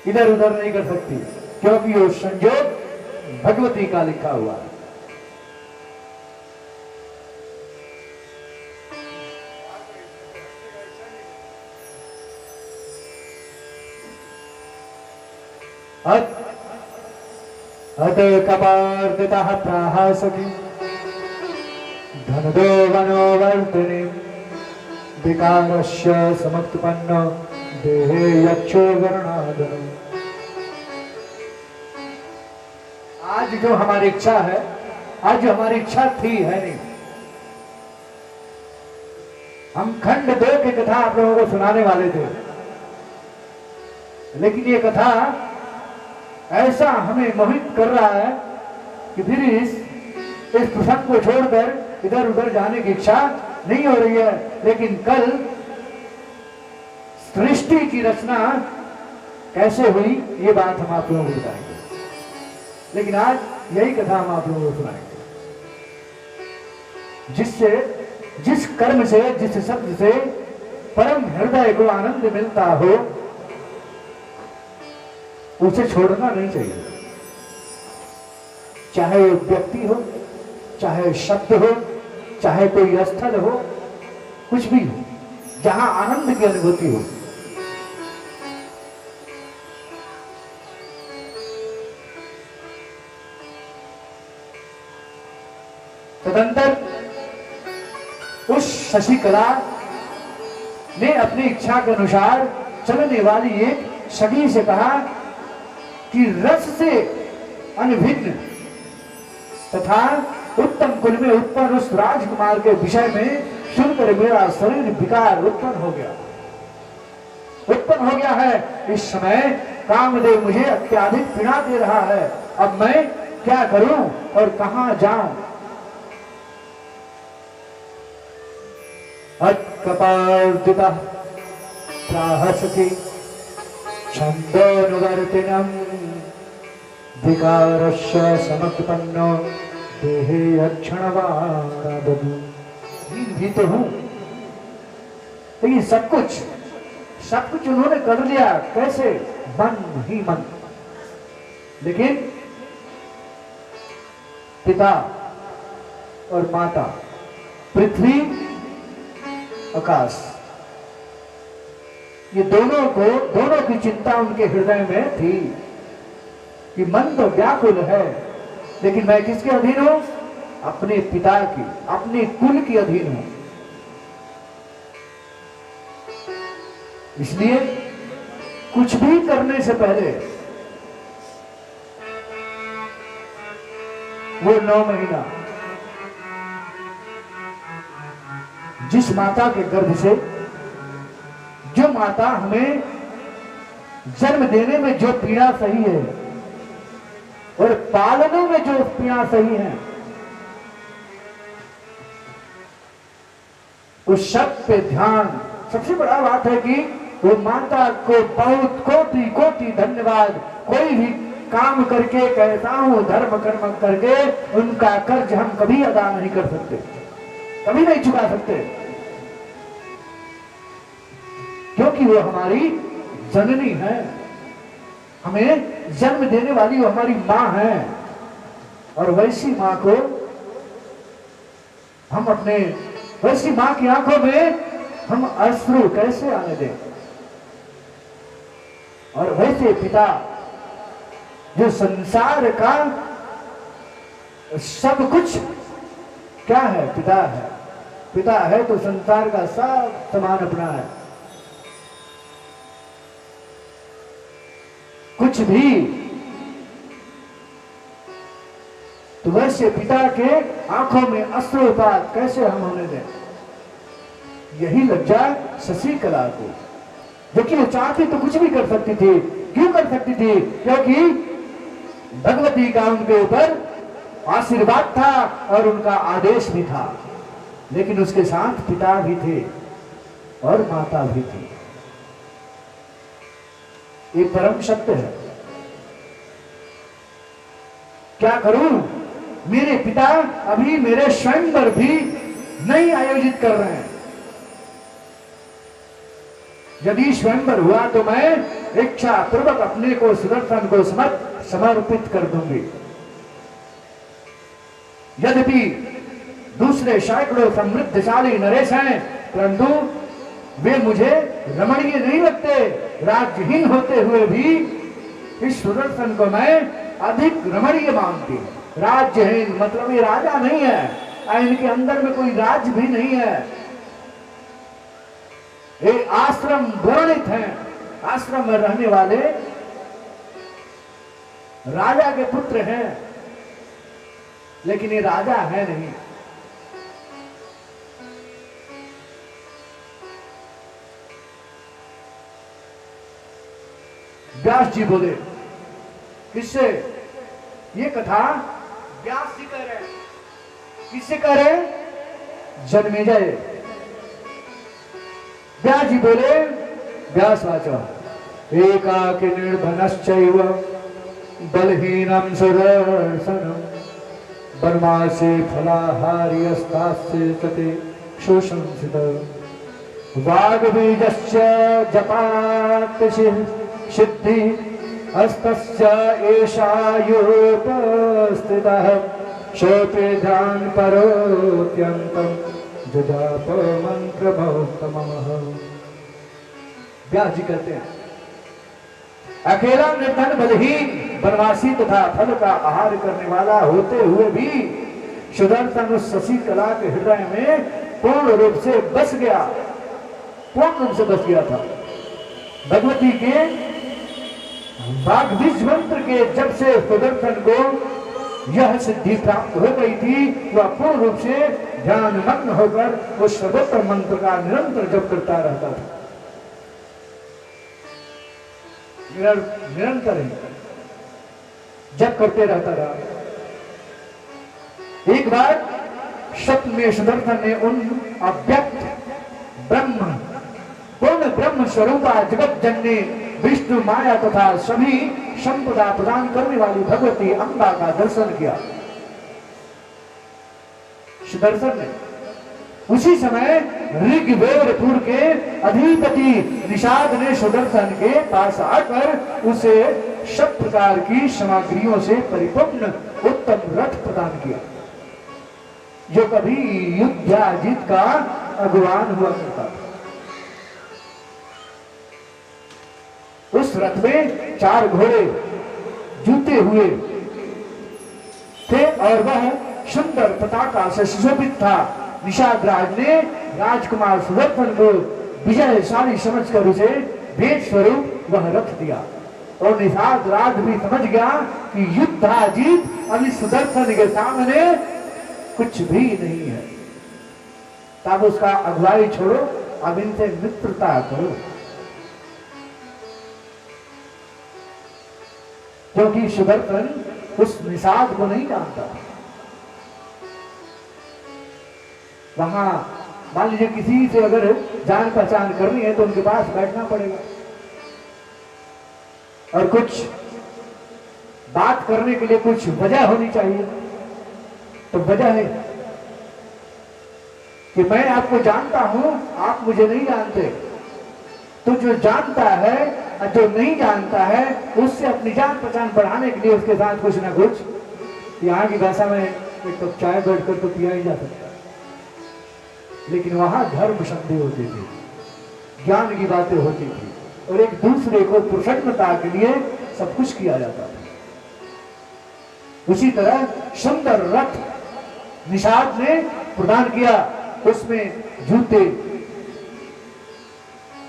इधर उधर नहीं कर सकती, क्योंकि वो संयोग भगवती का लिखा हुआ है। अत कपार्दितः प्राहासकी धनदो वनोवर्तने विकारस्य समुत्पन्न देहे यक्षो वर्णादन। आज जो हमारी इच्छा है, आज जो हमारी इच्छा थी है नहीं, हम खंड 2 की कथा आप लोगों को सुनाने वाले थे, लेकिन ये कथा ऐसा हमें मोहित कर रहा है कि फिर इस प्रसंग को छोड़कर इधर उधर जाने की इच्छा नहीं हो रही है। लेकिन कल सृष्टि की रचना कैसे हुई ये बात हम आप लोगों को बताएंगे, लेकिन आज यही कथा हम आप लोगों को सुनाएंगे, जिससे, जिस कर्म से, जिस शब्द से परम हृदय को आनंद मिलता हो, उसे छोड़ना नहीं चाहिए। चाहे व्यक्ति हो, चाहे शब्द हो, चाहे कोई स्थल हो, कुछ भी हो, जहां आनंद की अनुभूति हो। तदंतर उस शशिकला ने अपनी इच्छा के अनुसार चलने वाली एक सखी से कहा कि रस से अनभिन्न तथा उत्तम कुल में उत्पन्न उस राजकुमार के विषय में सुनकर मेरा शरीर विकार उत्पन्न हो गया है। इस समय कामदेव मुझे अत्याधिक पीड़ा दे रहा है। अब मैं क्या करूं और कहां जाऊं? कपार्दिता प्राहसति छन्दोनुवर्तिनं विकारस्य समुत्पन्नो देहे अक्षणवादनु। भी तो हूं, लेकिन सब कुछ उन्होंने कर लिया। कैसे? मन ही मन। लेकिन पिता और माता, पृथ्वी आकाश, ये दोनों की चिंता उनके हृदय में थी कि मन तो व्याकुल है, लेकिन मैं किसके अधीन हूं? अपने पिता की, अपने कुल की अधीन हूं। इसलिए कुछ भी करने से पहले वो 9 महीना जिस माता के गर्भ से, जो माता हमें जन्म देने में जो पीड़ा सही है और पालने में जो पीड़ा सही है, उस शब्द पे ध्यान। सबसे बड़ा बात है कि वो माता को बहुत कोटि कोटि धन्यवाद। कोई भी काम करके, कैसा हूं धर्म कर्म करके, उनका कर्ज हम कभी अदा नहीं कर सकते, कभी नहीं चुका सकते, क्योंकि वो हमारी जननी है। हमें जन्म देने वाली वो हमारी मां है। और वैसी मां को हम अपने, वैसी मां की आंखों में हम अश्रु कैसे आने दें? और वैसे पिता जो संसार का सब कुछ क्या है? पिता है। पिता है तो संसार का सब सामान अपना है। कुछ भी तो वैसे पिता के आंखों में अश्रुपात कैसे हम होने दें? यही लज्जा शशिकला को, जो कि वो चाहती तो कुछ भी कर सकती थी। क्यों कर सकती थी? क्योंकि भगवती का उनके ऊपर आशीर्वाद था और उनका आदेश भी था। लेकिन उसके साथ पिता भी थे और माता भी थी। ये परम सत्य है। क्या करूं? मेरे पिता अभी मेरे स्वयंवर भी नहीं आयोजित कर रहे हैं। यदि स्वयंवर हुआ तो मैं इच्छा पूर्वक अपने को सुदर्शन को समर्पित कर दूंगी। यद्यपि दूसरे सैकड़ों समृद्धशाली नरेश हैं, परंतु वे मुझे रमणीय नहीं लगते। राज्यहीन होते हुए भी इस सुदर्शन को मैं अधिक रमणीय मानती हूं। राज्यहीन मतलब ये राजा नहीं है, इनके अंदर में कोई राज भी नहीं है। ये आश्रम वर्णित हैं। आश्रम में रहने वाले राजा के पुत्र हैं, लेकिन ये राजा है नहीं। व्यास जी बोले। किससे? ये कथा व्यास जी कह रहे हैं। किससे कह रहे? जन्मेजय। व्यास जी बोले, व्यास वाचा एकाकी निर्धनश्चैव बलहीनं सुदर्शनं वनवासे फलाहार्यस्तास्य सते शोषंसित वाग्बीजस्य जपात् सिद्धि हस्तस्य एषा योपस्थितः शोपे ध्यान परोत्यन्तं जुजाप मंत्र बहुतमः। व्यास जी कहते हैं, अकेला निर्धन बलहीन वनवासी तथा फल का आहार करने वाला होते हुए भी सुदर्शन उस शशि कला के हृदय में पूर्ण रूप से बस गया, पूर्ण रूप से बस गया था। भगवती के वाग्बीज मंत्र के जब से सुदर्शन को यह सिद्धि प्राप्त हो गई थी, वह पूर्ण रूप से ध्यान मग्न होकर उस सर्वोत्तम मंत्र का निरंतर जप करता रहता था। निरंतर जप करते रहता रहा। एक बार स्वप्न में सुदर्शन ने उन अव्यक्त ब्रह्म पूर्ण ब्रह्म स्वरूपा जगत जननी विष्णु माया तथा सभी संपदा प्रदान करने वाली भगवती अम्बा का दर्शन किया। सुदर्शन ने उसी समय ऋग्वेदपुर के अधिपति निषाद ने सुदर्शन के पास आकर उसे सब प्रकार की सामग्रियों से परिपूर्ण उत्तम रथ प्रदान किया, जो कभी युद्धाजित का अगुवान हुआ करता था। उस रथ में 4 घोड़े जूते हुए थे और वह सुंदर पताका से सुशोभित था। निषाद राज ने राजकुमार सुदर्शन को विजयशाली समझकर उसे भेंट स्वरूप वह रथ दिया और निषाद राज भी समझ गया कि युद्धाजीत अभी सुदर्शन के सामने कुछ भी नहीं है। तब उसका अगुवाई छोड़ो, अब इनसे मित्रता करो, क्योंकि सुदर्शन उस निषाद को नहीं जानता। वहां मान लीजिए किसी से अगर जान पहचान करनी है तो उनके पास बैठना पड़ेगा और कुछ बात करने के लिए कुछ वजह होनी चाहिए। तो वजह है कि मैं आपको जानता हूं, आप मुझे नहीं जानते। तो जो जानता है और जो नहीं जानता है उससे अपनी जान पहचान बढ़ाने के लिए उसके साथ कुछ ना कुछ, यहाँ की भाषा में एक कप चाय बैठकर तो पिया ही जा सकता है, लेकिन वहां धर्म संदेह होते थे, ज्ञान की बातें होती थी और एक दूसरे को प्रसन्नता के लिए सब कुछ किया जाता था। उसी तरह सुंदर रथ निषाद ने प्रदान किया, उसमें जूते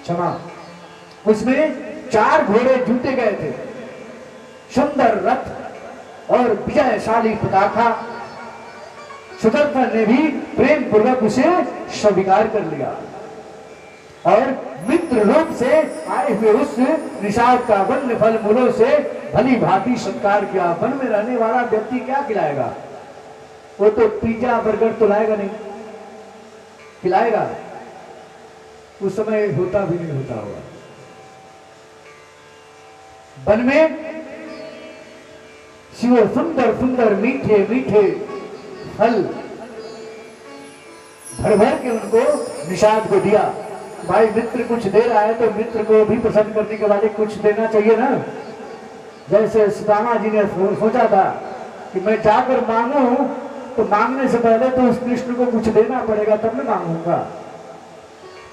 क्षमा उसमें 4 घोड़े जूते गए थे, सुंदर रथ और विजयशाली पताका। सुदर्शन ने भी प्रेम पूर्वक उसे स्वीकार कर लिया और मित्र रूप से आए हुए उस निषाद का वन्य फल मूलों से भली भांति सत्कार किया। वन में रहने वाला व्यक्ति क्या खिलाएगा? वो तो पिज्जा बर्गर तो लाएगा नहीं, खिलाएगा उस समय होता भी नहीं होता होगा। वन में शिव सुंदर सुंदर मीठे मीठे फल भर भर के उनको निषाद को दिया। भाई मित्र कुछ दे रहा है तो मित्र को भी प्रसन्न करने के बाद कुछ देना चाहिए ना। जैसे सुदामा जी ने सोचा था कि मैं जाकर मांगू तो मांगने से पहले तो उस कृष्ण को कुछ देना पड़ेगा तब मैं मांगूंगा।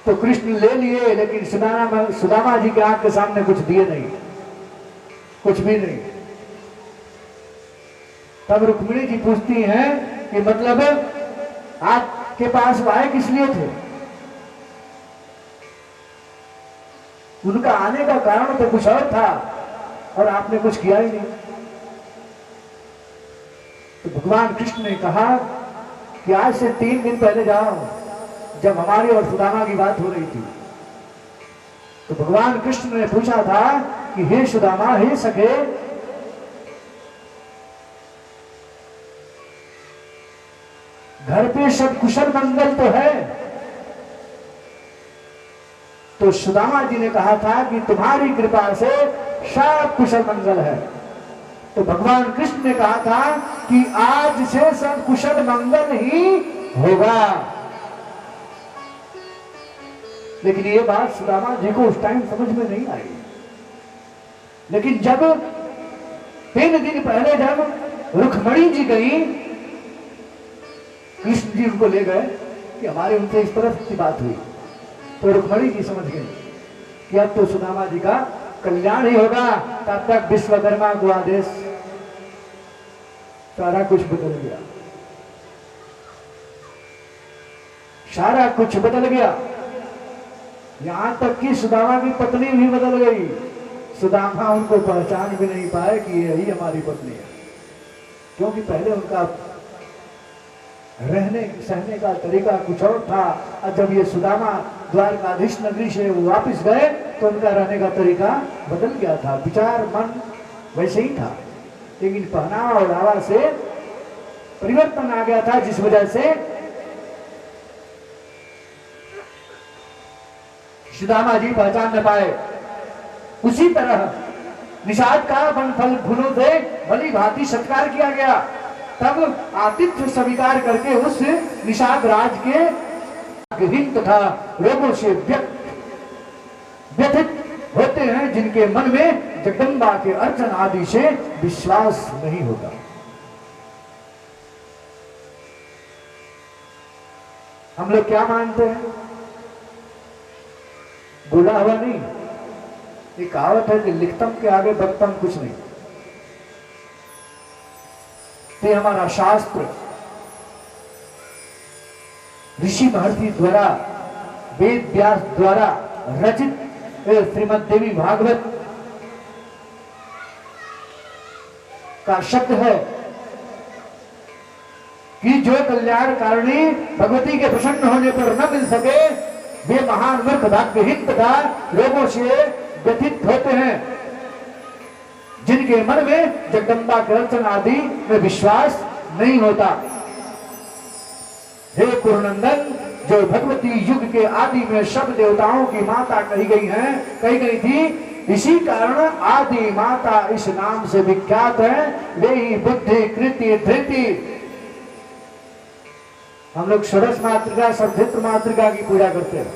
तो कृष्ण ले लिए, लेकिन सुदामा जी के आंख के सामने कुछ दिए नहीं, कुछ भी नहीं। तब रुक्मिणी जी पूछती हैं कि मतलब आपके पास आए किस लिए थे? उनका आने का कारण तो कुछ और था और आपने कुछ किया ही नहीं। तो भगवान कृष्ण ने कहा कि आज से 3 दिन पहले जाओ, जब हमारी और सुदामा की बात हो रही थी तो भगवान कृष्ण ने पूछा था कि हे सुदामा, हे सखे, घर पे सब कुशल मंगल तो है। तो सुदामा जी ने कहा था कि तुम्हारी कृपा से सब कुशल मंगल है। तो भगवान कृष्ण ने कहा था कि आज से सब कुशल मंगल ही होगा। लेकिन ये बात सुदामा जी को उस टाइम समझ में नहीं आई। लेकिन जब 3 दिन पहले जब रुक्मणी जी गई, कृष्ण जी उनको ले गए कि हमारे उनसे इस तरह की बात हुई, तो रुक्मणी जी समझ गई कि अब तो सुदामा जी का कल्याण ही होगा। तब तक विश्वकर्मा को आदेश, सारा कुछ बदल गया, सारा कुछ बदल गया। यहां तक कि सुदामा की पत्नी भी बदल गई। सुदामा उनको पहचान भी नहीं पाए कि यही हमारी पत्नी है, क्योंकि पहले उनका रहने सहने का तरीका कुछ और था। और जब ये सुदामा द्वारकाधीश नगरी से वापस गए तो उनका रहने का तरीका बदल गया था। विचार मन वैसे ही था, लेकिन पहनावा और ओढ़ावा से परिवर्तन आ गया था, जिस वजह से सुदामा जी पहचान न पाए। उसी तरह निषाद का वन फल फूलों से भली भांति सत्कार किया गया। तब आतिथ्य स्वीकार करके उस निषाद राज के हिंद तथा रोगों से व्यथित होते हैं, जिनके मन में जगदम्बा के अर्चन आदि से विश्वास नहीं होता। हम लोग क्या मानते हैं? बोला हुआ नहीं, एक कहावत है कि लिखतम के आगे बखतम कुछ नहीं। तो हमारा शास्त्र ऋषि महर्षि द्वारा, वेद व्यास द्वारा रचित श्रीमद् देवी भागवत का शब्द है कि जो कल्याणकारिणी भगवती के प्रसन्न होने पर न मिल सके, वे महान मूर्ख भाग्यहीन तथा रोगों से व्यथित होते हैं, जिनके मन में जगदम्बा के अर्चन आदि में विश्वास नहीं होता। हे कुरुनंदन, जो भगवती युग के आदि में सब देवताओं की माता कही गई थी, इसी कारण आदि माता इस नाम से विख्यात है। वे ही बुद्धि कृति धृति। हम लोग षोडश मातृका सद्धित्र मातृका की पूजा करते हैं,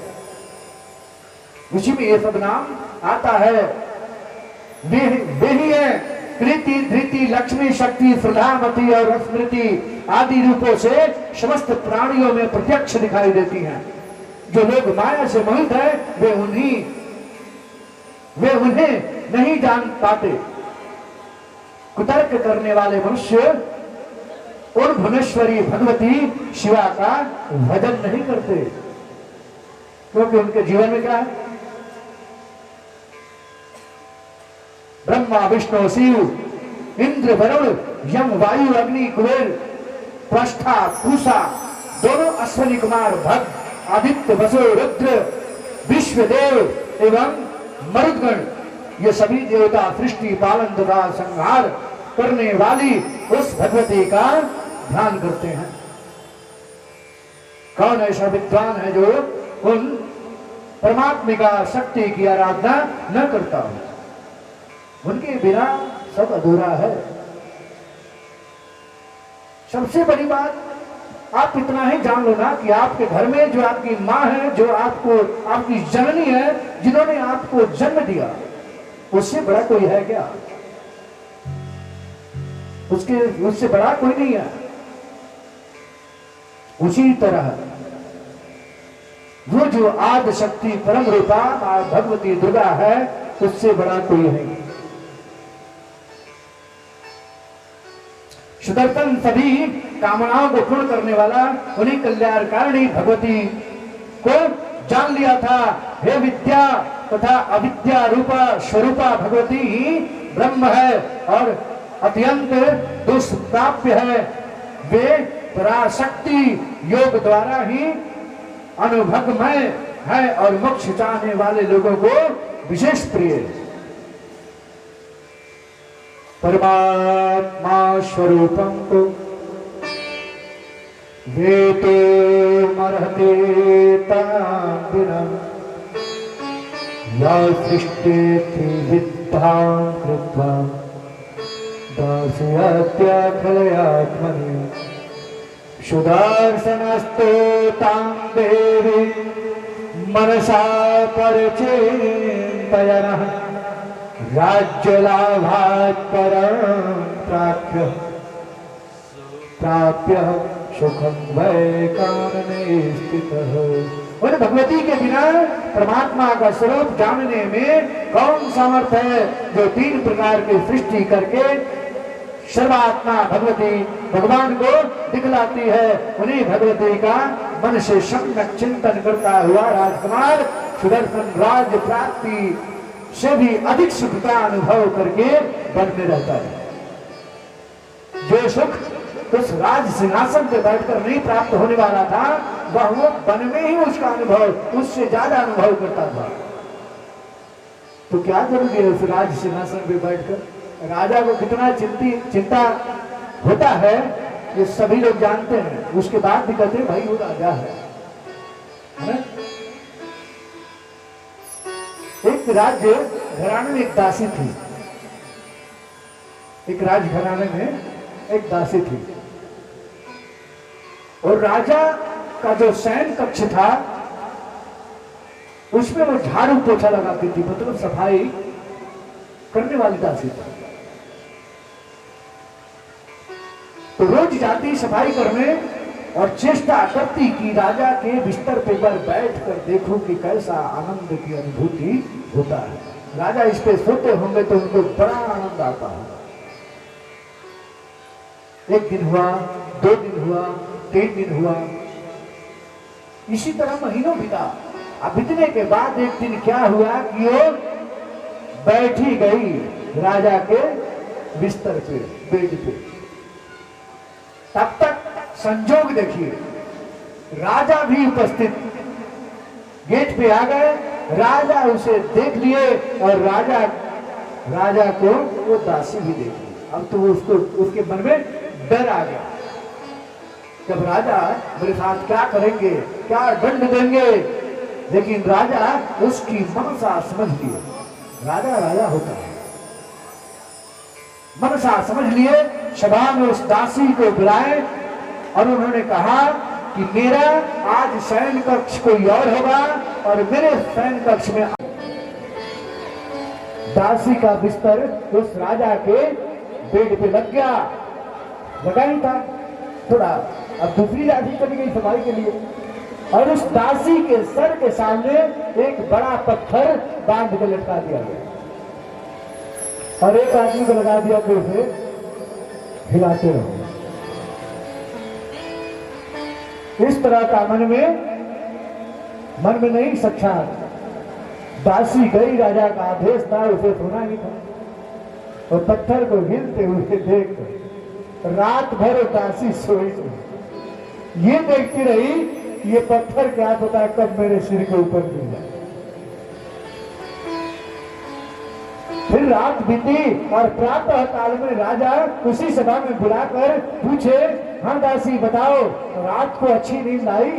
उसी में ये सब नाम आता है। वे ही है कृति धृति लक्ष्मी शक्ति सुधामती और स्मृति आदि रूपों से समस्त प्राणियों में प्रत्यक्ष दिखाई देती हैं। जो लोग माया से मोहित है वे उन्हें नहीं जान पाते। कुतर्क करने वाले मनुष्य और भुवनेश्वरी भगवती शिवा का भजन नहीं करते, क्योंकि उनके जीवन में क्या है? ब्रह्मा विष्णु शिव इंद्र वरुण यम वायु अग्नि कुबेर त्वष्टा पूषा दोनों अश्वनी कुमार भक्त आदित्य वसु रुद्र विश्वदेव एवं मरुदगण, ये सभी देवता सृष्टि पालन तथा संहार करने वाली उस भगवती का ध्यान करते हैं। कौन ऐसा विद्वान है जो उन परमात्मिका शक्ति की आराधना न करता हो? उनके बिना सब अधूरा है। सबसे बड़ी बात आप इतना ही जान लो ना कि आपके घर में जो आपकी माँ है, जो आपकी जननी है, जिन्होंने आपको जन्म दिया, उससे बड़ा कोई है क्या? उससे बड़ा कोई नहीं है। उसी तरह वो जो आदि शक्ति परम रूपा भगवती दुर्गा है, उससे बड़ा कोई नहीं। सुदर्शन सभी कामनाओं को पूर्ण करने वाला उन्हीं कल्याणकारिणी भगवती को जान लिया था। हे विद्या तथा अविद्या रूपा स्वरूपा भगवती ही ब्रह्म है और अत्यंत दुष्प्राप्य है। वे पराशक्ति योग द्वारा ही अनुभवमय है और मोक्ष चाहने वाले लोगों को विशेष प्रिय। परमात्मा स्वरूपं को वेतो मर्हते तां या सृष्टि विद्धां कृत्वा दास्यत्याखलयात्मनि सुदर्शनस्ते तां देवी मनसा परिचिन्तयन् राज्यलाभात् परं प्राप्य सुखं वैकानने स्थितः। और भगवती के बिना परमात्मा का स्वरूप जानने में कौन सामर्थ्य है जो तीन प्रकार की सृष्टि करके सर्वात्मा भगवती भगवान को दिखलाती है। उन्हीं भगवती का मन से सम्यक चिंतन करता हुआ राजकुमार सुदर्शन राज्य प्राप्ति से भी अधिक सुख का अनुभव करके वन में रहता है। जो सुख उस राज सिंहासन पे बैठकर नहीं प्राप्त होने वाला था, वह वो वन में ही उसका अनुभव उससे ज्यादा अनुभव करता था। तो क्या जरूरी है उस राज सिंहासन पे बैठकर? राजा को कितना चिंता होता है ये सभी लोग जानते हैं। उसके बाद भी कहते हैं भाई वो राजा है ना? एक राज्य घराने में एक दासी थी। एक राज घराने में एक दासी थी और राजा का जो शयन कक्ष था उसमें वो झाड़ू पोछा लगाती थी, मतलब सफाई करने वाली दासी थी। तो रोज जाती सफाई करने और चेष्टा करती कि राजा के बिस्तर पे पर बैठकर देखूं कि कैसा आनंद की अनुभूति होता है। राजा इस पे सोते होंगे तो उनको बड़ा आनंद आता है। एक दिन हुआ, 2 दिन हुआ, 3 दिन हुआ, इसी तरह महीनों बीता। अब बीतने के बाद एक दिन क्या हुआ कि वो बैठी गई राजा के बिस्तर पे, बेड पे। तब तक संजोग देखिए, राजा भी उपस्थित गेट पे आ गए। राजा उसे देख लिए और राजा को वो दासी भी देख ली। अब तो उसको उसके मन में डर आ गया। जब राजा मेरे साथ क्या करेंगे, क्या दंड देंगे, लेकिन राजा उसकी मनसा समझ लिए। राजा राजा होता है, मनसा समझ लिए। सभा में उस दासी को बुलाए और उन्होंने कहा कि मेरा आज शयन कक्ष कोई और होगा और मेरे शयन कक्ष में दासी का बिस्तर उस राजा के बेड पे लग गया। लगा ही था थोड़ा, अब दूसरी दासी चली गई सफाई के लिए और उस दासी के सर के सामने एक बड़ा पत्थर बांध के लटका दिया गया और एक आदमी को लगा दिया कि उसे हिलाते रहो। इस तरह का मन में नहीं साक्षात दासी गई, राजा का आदेश था, उसे सुना ही था और पत्थर को हिलते हुए देख रात भर दासी सोई ये देखती रही ये पत्थर क्या पता कब मेरे सिर के ऊपर गिर जाए। फिर रात बीती और प्रातः काल में राजा उसी सभा में बुलाकर पूछे, हाँ दासी बताओ रात को अच्छी नींद आई?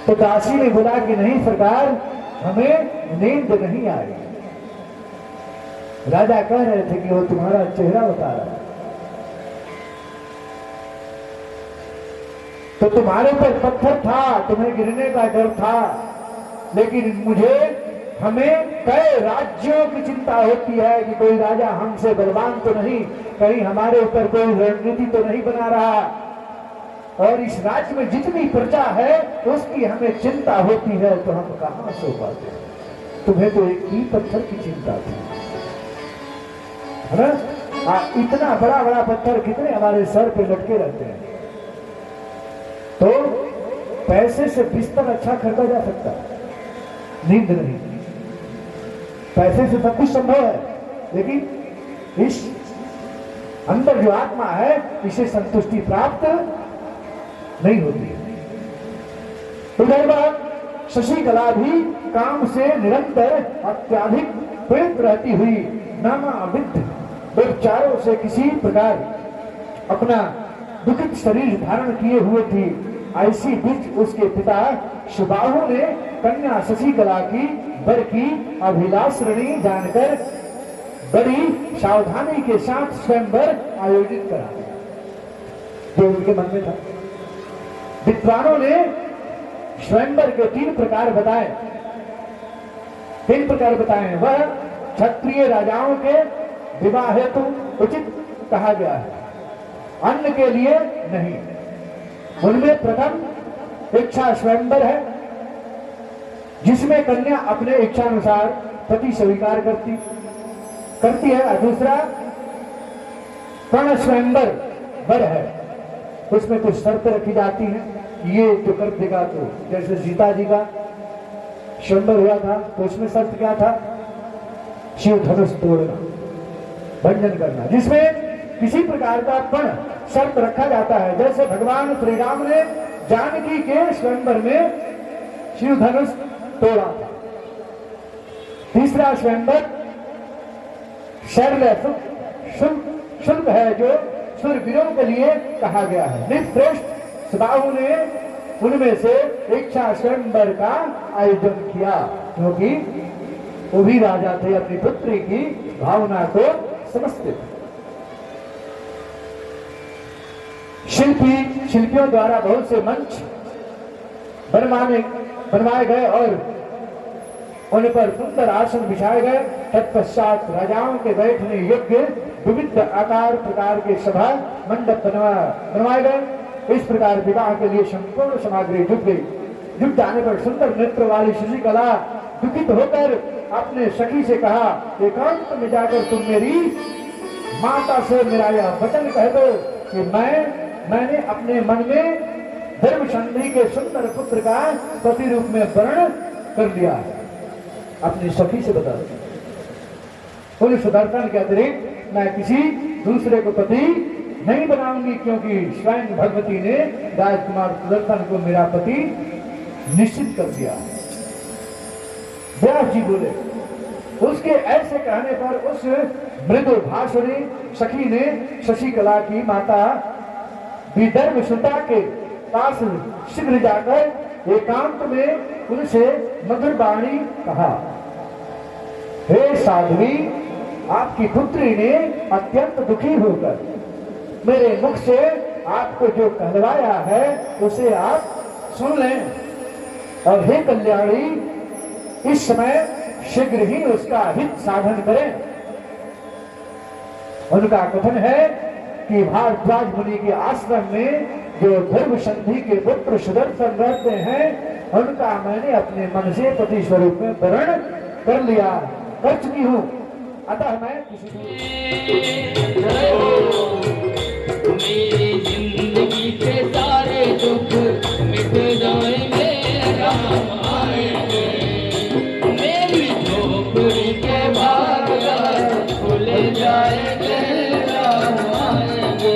तो दासी ने बोला कि नहीं सरकार, हमें नींद नहीं आई। राजा कह रहे थे कि वो तुम्हारा चेहरा बता रहा है। तो तुम्हारे पर पत्थर था, तुम्हें गिरने का डर था, लेकिन हमें कई राज्यों की चिंता होती है कि कोई राजा हमसे बलवान तो नहीं, कहीं हमारे ऊपर कोई रणनीति तो नहीं बना रहा, और इस राज्य में जितनी प्रजा है उसकी हमें चिंता होती है, तो हम कहां सो पाते हैं? तुम्हें तो एक ही पत्थर की चिंता थी, है ना? इतना बड़ा बड़ा पत्थर कितने हमारे सर पे लटके रहते हैं। तो पैसे से बिस्तर अच्छा खरीदा जा सकता है, नींद नहीं। पैसे से सब कुछ संभव है, लेकिन इस अंदर जो आत्मा है इसे संतुष्टि प्राप्त नहीं होती है। उधर बात शशिकला भी काम से निरंतर अत्यधिक प्रेत रहती हुई नामा अविद्ध उपचारों से किसी प्रकार अपना दुखित शरीर धारण किए हुए थी। ऐसी बीच उसके पिता सुबाहु ने कन्या शशिकला की वर की अभिलाषणी जानकर बड़ी सावधानी के साथ स्वयंवर आयोजित करा, जो उनके मन में था। विद्वानों ने स्वयंवर के 3 प्रकार बताए। 3 प्रकार बताए हैं। वह क्षत्रिय राजाओं के विवाह हेतु उचित कहा गया है, अन्य के लिए नहीं। उनमें प्रथम इच्छा स्वयंवर है, जिसमें कन्या अपने इच्छानुसार पति स्वीकार करती है। और दूसरा कर्ण स्वयंवर वर है, उसमें कुछ शर्त रखी जाती है। ये जो कर देगा, तो जैसे सीता जी का स्वयंवर हुआ था, तो उसमें शर्त क्या था? शिव धनुष तोड़ना, भंजन करना, जिसमें किसी प्रकार का पण शर्त रखा जाता है। जैसे भगवान श्री राम ने जानकी के स्वयंवर में शिव धनुष तोड़ा था। तीसरा स्वयंवर शैल शुल्क है, जो शूरवीरों के लिए कहा गया है। निश्रेष्ठ सुबाहु ने उनमें से इच्छा स्वयंवर का आयोजन किया, क्योंकि वो भी राजा थे, अपनी पुत्री की भावना को समझते थे। शिल्पियों द्वारा बहुत से मंच बनवाए गए और उन पर सुंदर आसन बिछाए गए। तत्पश्चात राजाओं के बैठने योग्य विविध आकार प्रकार के सभा मंडप बनवाए गए। इस प्रकार विवाह के लिए संपूर्ण सामग्री जुट गई। जुट जाने पर सुंदर नेत्र वाली शशिकला दुखित होकर अपने सखी से कहा, एकांत में जाकर तुम मेरी माता से मेरा यह वचन कह दो कि मैंने अपने मन में धर्म संधि के सुंदर पुत्र का पति रूप में वर्ण कर लिया है। अपनी सखी से बता दो। उन सुदर्शन के अतिरिक्त मैं किसी दूसरे को पति नहीं बनाऊंगी, क्योंकि स्वयं भगवती ने राजकुमार सुदर्शन को मेरा पति निश्चित कर दिया। व्यास जी बोले। उसके ऐसे कहने पर उस मृदु भाषणी सखी ने शशिकला की माता विदर्भ सुता के पास शीघ्र जाकर एकांत में उनसे मधुर वाणी कहा, हे साध्वी, आपकी पुत्री ने अत्यंत दुखी होकर मेरे मुख से आपको जो कहलवाया है उसे आप सुन लें, और हे कल्याणी, इस समय शीघ्र ही उसका हित साधन करें। उनका कथन है कि भारद्वाज मुनि के आश्रम में जो धर्म संधि के पुत्र सुदर्शन रहते हैं, उनका मैंने अपने मन से पति स्वरूप में वर्ण कर चुकी हूँ। अतः मैं मेरी जिंदगी के सारे दुख मिट जाएंगे, राम आएंगे। मेरी झोपड़ी के भाग खुल जाएंगे, राम आएंगे।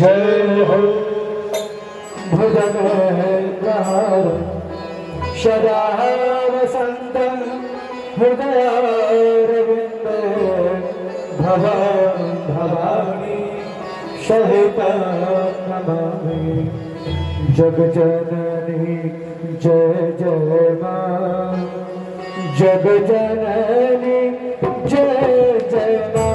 जय हो भुजग प्रहार सदा वसंत हृदयारविंद भवानी सहित नमामि जग जननी जय जय मां जग जननी जय जय मां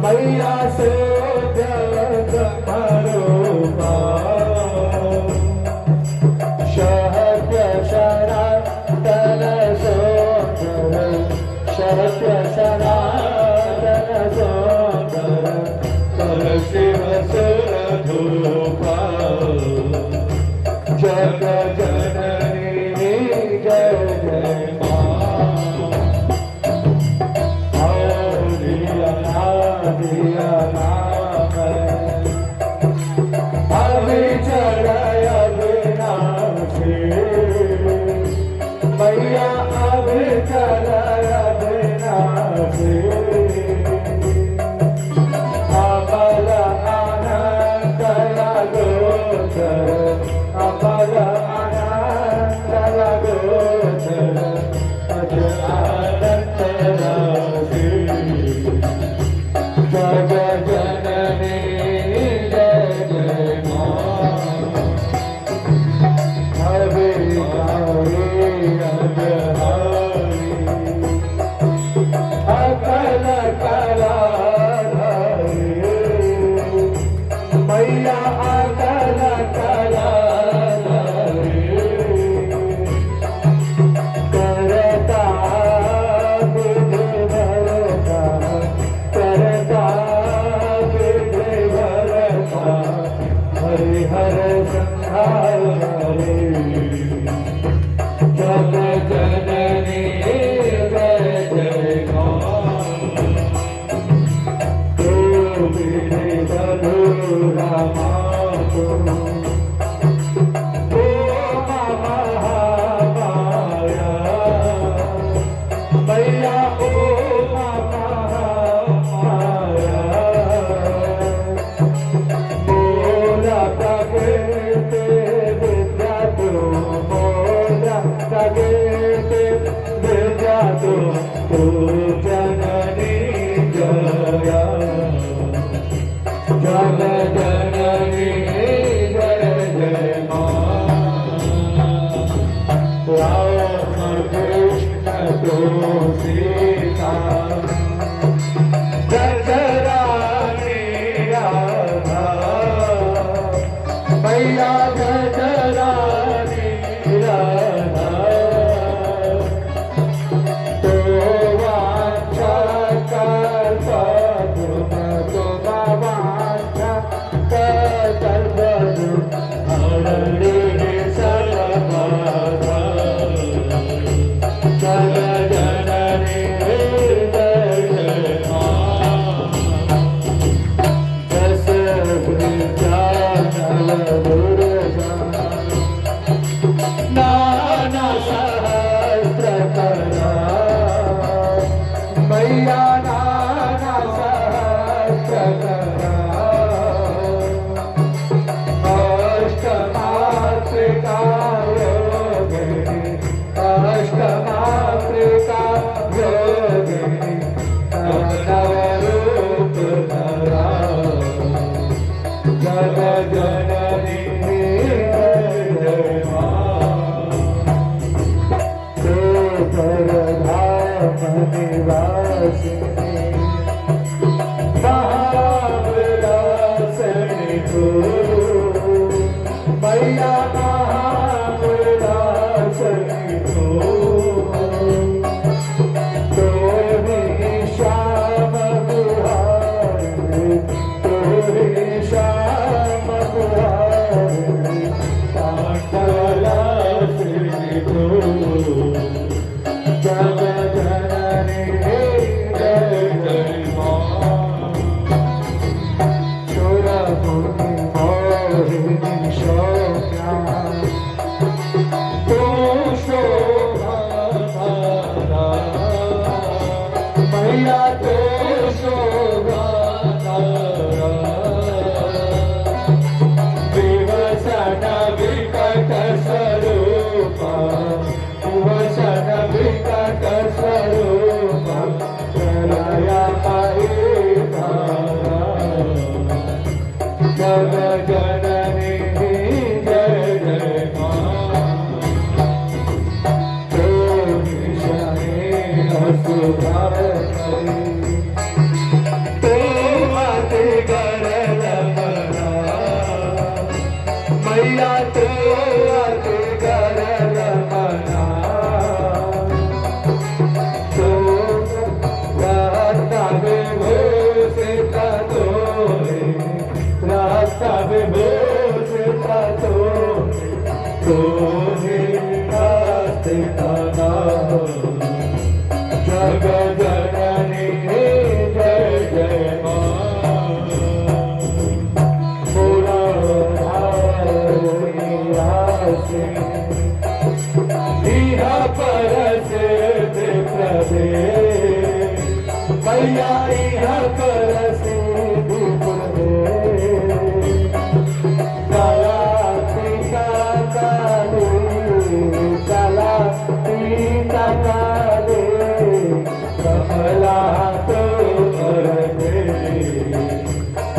मैया से शहत्य शरा तन सोदर शहत्य शरा तन सोदर कर शिव सुर धूपा जग जननी जय जय Jai सीता जग जननी जय जय मां पूरा भावनियासी इहा पर से प्रदे मैया इहा पर से विपुल दे कला टीका काली कला टीका काली कमला तो दे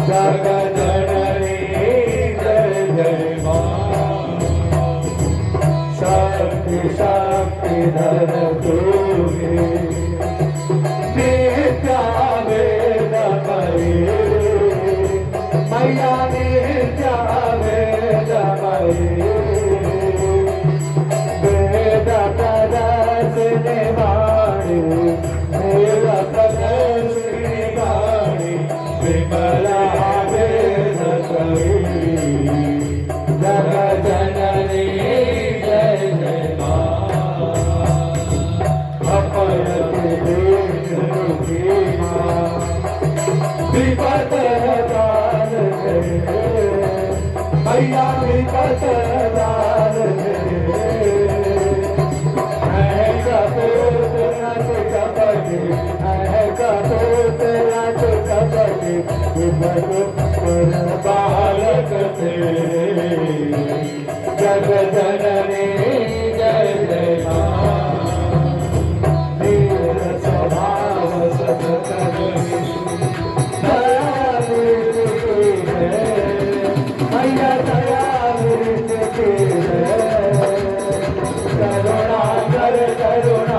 जग जननी जय जय मां शक्ति शक्ति धर तुगे नित्या वेद मरे मैया नित्या वेद मरे वेद तरस निवाणी वेद तरस निवाणी विमला वेद करी जग जननी जय जय मां अपयति देवी मां विपत दान मैया विपत दान है कपूत नच कपटी है कपूत नच कपटी विपत पर बालक तेरे जग जननी जय जय मां नीर स्वभाव सत करी दया दृष्टि है मैया दया दृष्टि है करुणा कर करुणा